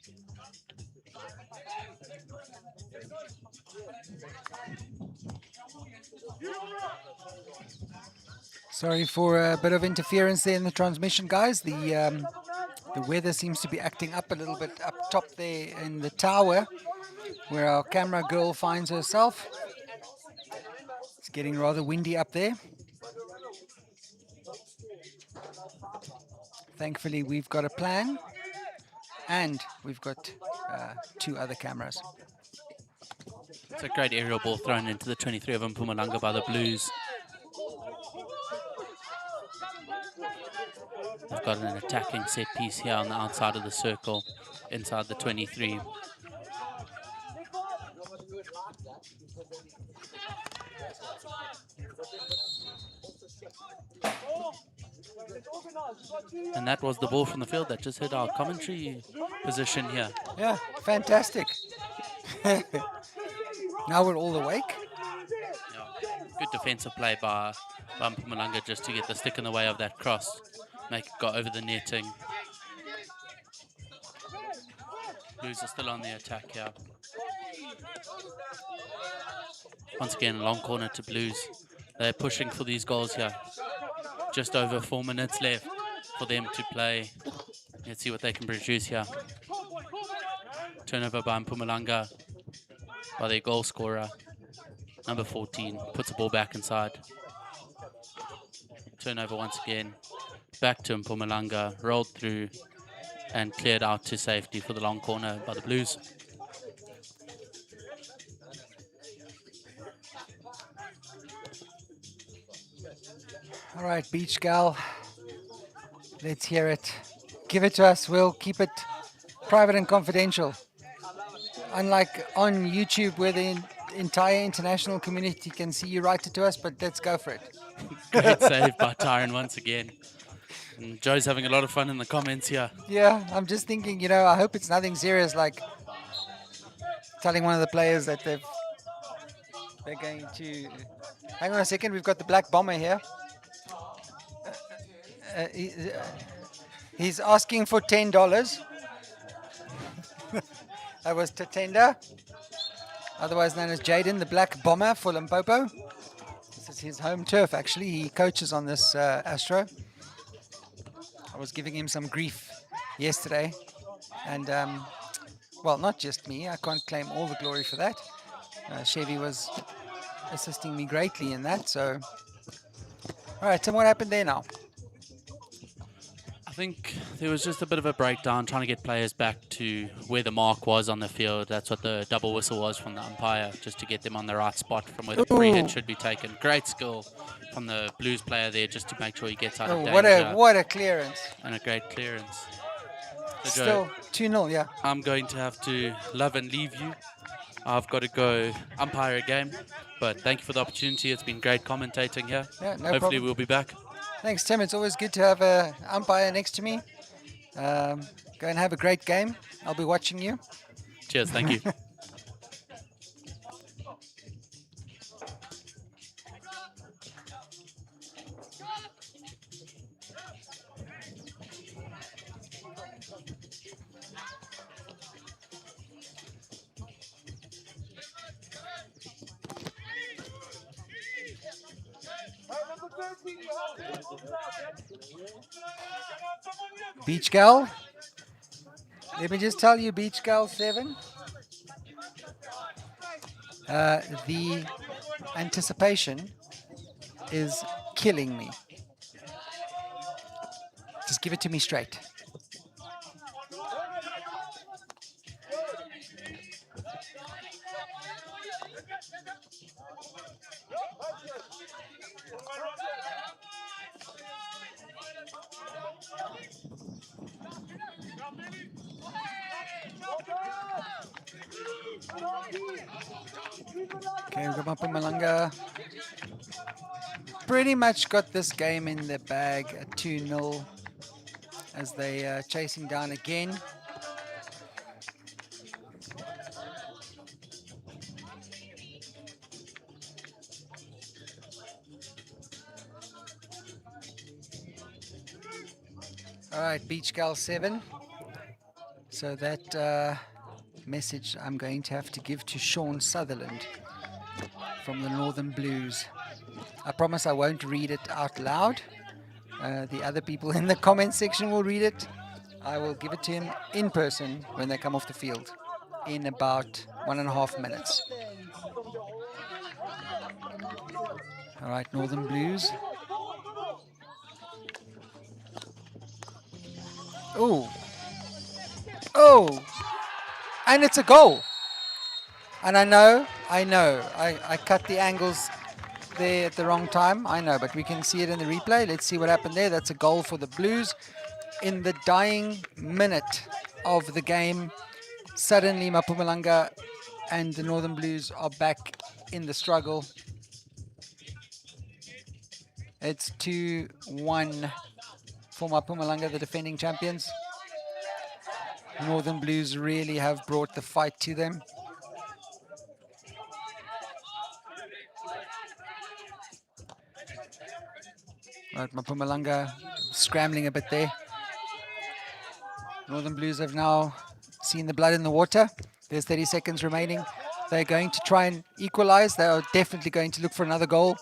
Sorry for a bit of interference there in the transmission, guys. The The weather seems to be acting up a little bit up top there in the tower where our camera girl finds herself. It's getting rather windy up there. Thankfully, we've got a plan and we've got 2 other cameras.
It's a great aerial ball thrown into the 23 of Mpumalanga by the Blues. They've got an attacking set piece here on the outside of the circle, inside the 23. And that was the ball from the field that just hit our commentary position here.
Yeah, fantastic. Now we're all awake.
Yeah. Good defensive play by Mpumalanga just to get the stick in the way of that cross, make it go over the netting. Blues are still on the attack here. Once again, long corner to Blues. They're pushing for these goals here. Just over 4 minutes left for them to play. Let's see what they can produce here. Turnover by Mpumalanga, by their goal scorer, number 14, puts the ball back inside. Turnover once again, back to Mpumalanga, rolled through and cleared out to safety for the long corner by the Blues.
All right, Beach Gal, let's hear it. Give it to us. We'll keep it private and confidential. Unlike on YouTube where the entire international community can see you write it to us, but let's go for it.
Great save by Tyron once again. And Joe's having a lot of fun in the comments here.
Yeah, I'm just thinking, you know, I hope it's nothing serious like telling one of the players that they're going to... Hang on a second, we've got the Black Bomber here. He's asking for $10. That was Tatenda, otherwise known as Jaden, the Black Bomber for Limpopo. This is his home turf, actually. He coaches on this Astro. I was giving him some grief yesterday. And, well, not just me. I can't claim all the glory for that. Chevy was assisting me greatly in that. So, all right, Tim, what happened there now?
I think there was just a bit of a breakdown, trying to get players back to where the mark was on the field. That's what the double whistle was from the umpire, just to get them on the right spot from where the free hit should be taken. Great skill from the Blues player there, just to make sure he gets out of danger.
What a clearance.
And a great clearance. So
Still
Joe,
2-0, yeah.
I'm going to have to love and leave you. I've got to go umpire a game. But thank you for the opportunity. It's been great commentating here.
Yeah, no
Hopefully
problem.
we'll be back.
Thanks, Tim. It's always good to have an umpire next to me. Go and have a great game. I'll be watching you.
Cheers, thank you.
Beach Gal. Let me just tell you, Beach Gal 7. The anticipation is killing me. Just give it to me straight. Okay, we've got Mpumalanga. Pretty much got this game in the bag at 2-0 as they are chasing down again. All right, Beach Gal 7. So that message I'm going to have to give to Sean Sutherland from the Northern Blues. I promise I won't read it out loud. The other people in the comment section will read it. I will give it to him in person when they come off the field in about 1.5 minutes. All right, Northern Blues. Oh, oh, and it's a goal. And I know, I cut the angles there at the wrong time. I know, but we can see it in the replay. Let's see what happened there. That's a goal for the Blues. In the dying minute of the game, suddenly Mpumalanga and the Northern Blues are back in the struggle. It's 2-1 for Mpumalanga, the defending champions. Northern Blues really have brought the fight to them. Right, Mpumalanga scrambling a bit there. Northern Blues have now seen the blood in the water. There's 30 seconds remaining. They're going to try and equalize. They are definitely going to look for another goal.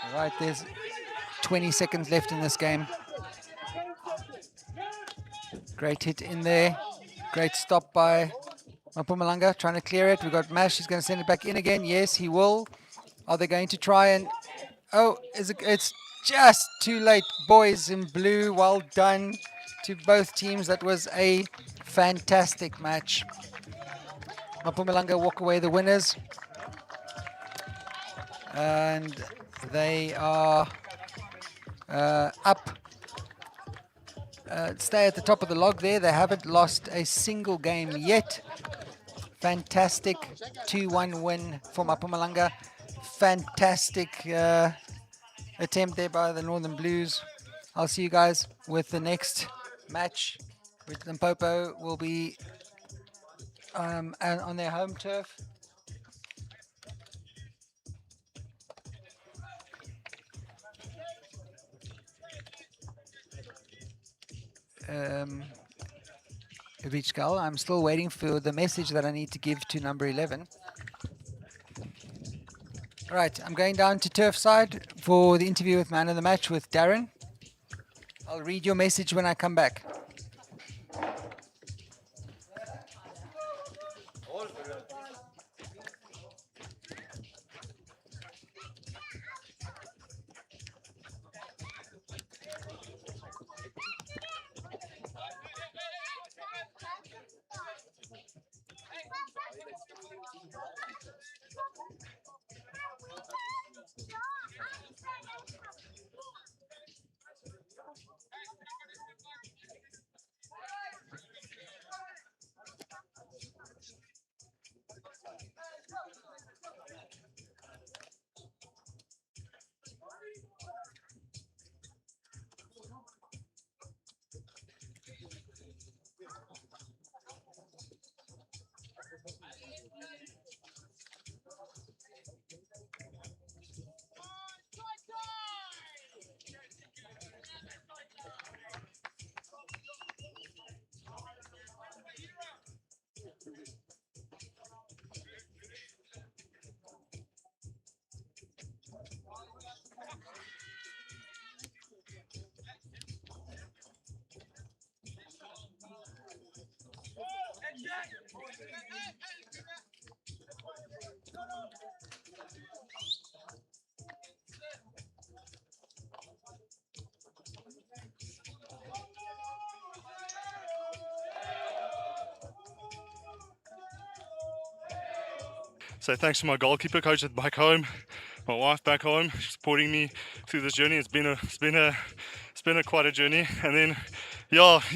All right, there's 20 seconds left in this game. Great hit in there. Great stop by Mpumalanga, trying to clear it. We've got Mash. He's going to send it back in again. Yes, he will. Are they going to try and... Oh, it's just too late. Boys in blue, well done to both teams. That was a fantastic match. Mpumalanga walk away the winners. And they are up. Stay at the top of the log there. They haven't lost a single game yet. Fantastic 2-1 win for Mpumalanga. Fantastic attempt there by the Northern Blues. I'll see you guys with the next match, which Limpopo will be on their home turf. Vichkal, I'm still waiting for the message that I need to give to number 11. All right, I'm going down to turf side for the interview with man of the match with Darren. I'll read your message when I come back.
So thanks to my goalkeeper coach at back home, my wife back home, supporting me through this journey. It's been a quite a journey. And then,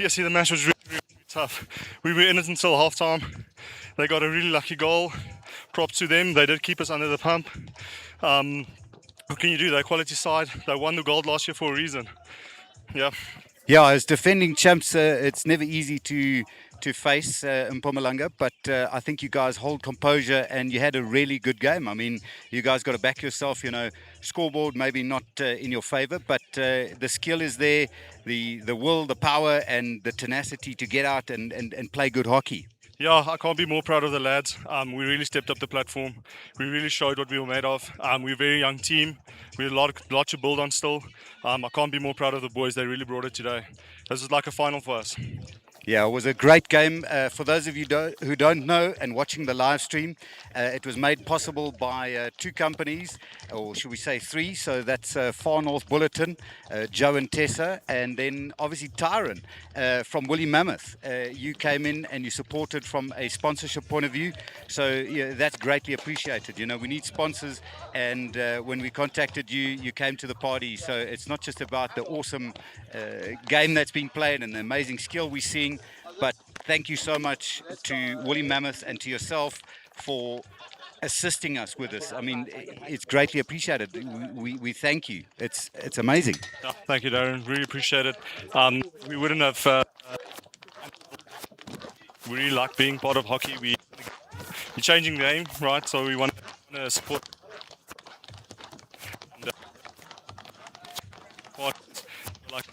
see, the match was really, really tough. We were in it until halftime. They got a really lucky goal. Props to them. They did keep us under the pump. What can you do? They're a quality side. They won the gold last year for a reason. Yeah.
Yeah, as defending champs, it's never easy to face Mpumalanga, but I think you guys hold composure and you had a really good game. I mean, you guys got to back yourself, scoreboard maybe not in your favor, but the skill is there, the will, the power and the tenacity to get out and play good hockey.
Yeah, I can't be more proud of the lads. We really stepped up the platform. We really showed what we were made of. We're a very young team. We have a lot to build on still. I can't be more proud of the boys. They really brought it today. This is like a final for us.
Yeah, it was a great game. For those of you who don't know and watching the live stream, it was made possible by two companies, or should we say three. So that's Far North Bulletin, Joe and Tessa, and then obviously Tyron from Woolly Mammoth. You came in and you supported from a sponsorship point of view. So yeah, that's greatly appreciated. You know, we need sponsors, and when we contacted you, you came to the party. So it's not just about the awesome game that's being played and the amazing skill we're seeing, but thank you so much to Woolly Mammoth and to yourself for assisting us with this. I mean, it's greatly appreciated. We thank you. It's amazing.
Yeah, thank you, Darren. Really appreciate it. We wouldn't have. We really like being part of hockey. We're changing the game, right? So we want to support. And, like,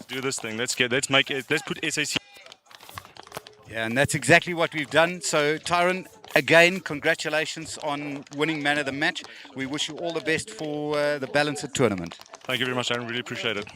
do this thing. Let's make it. Let's put SAC.
Yeah, and that's exactly what we've done. So, Tyron, again, congratulations on winning Man of the Match. We wish you all the best for the Balanced tournament.
Thank you very much, Darren. Really appreciate it.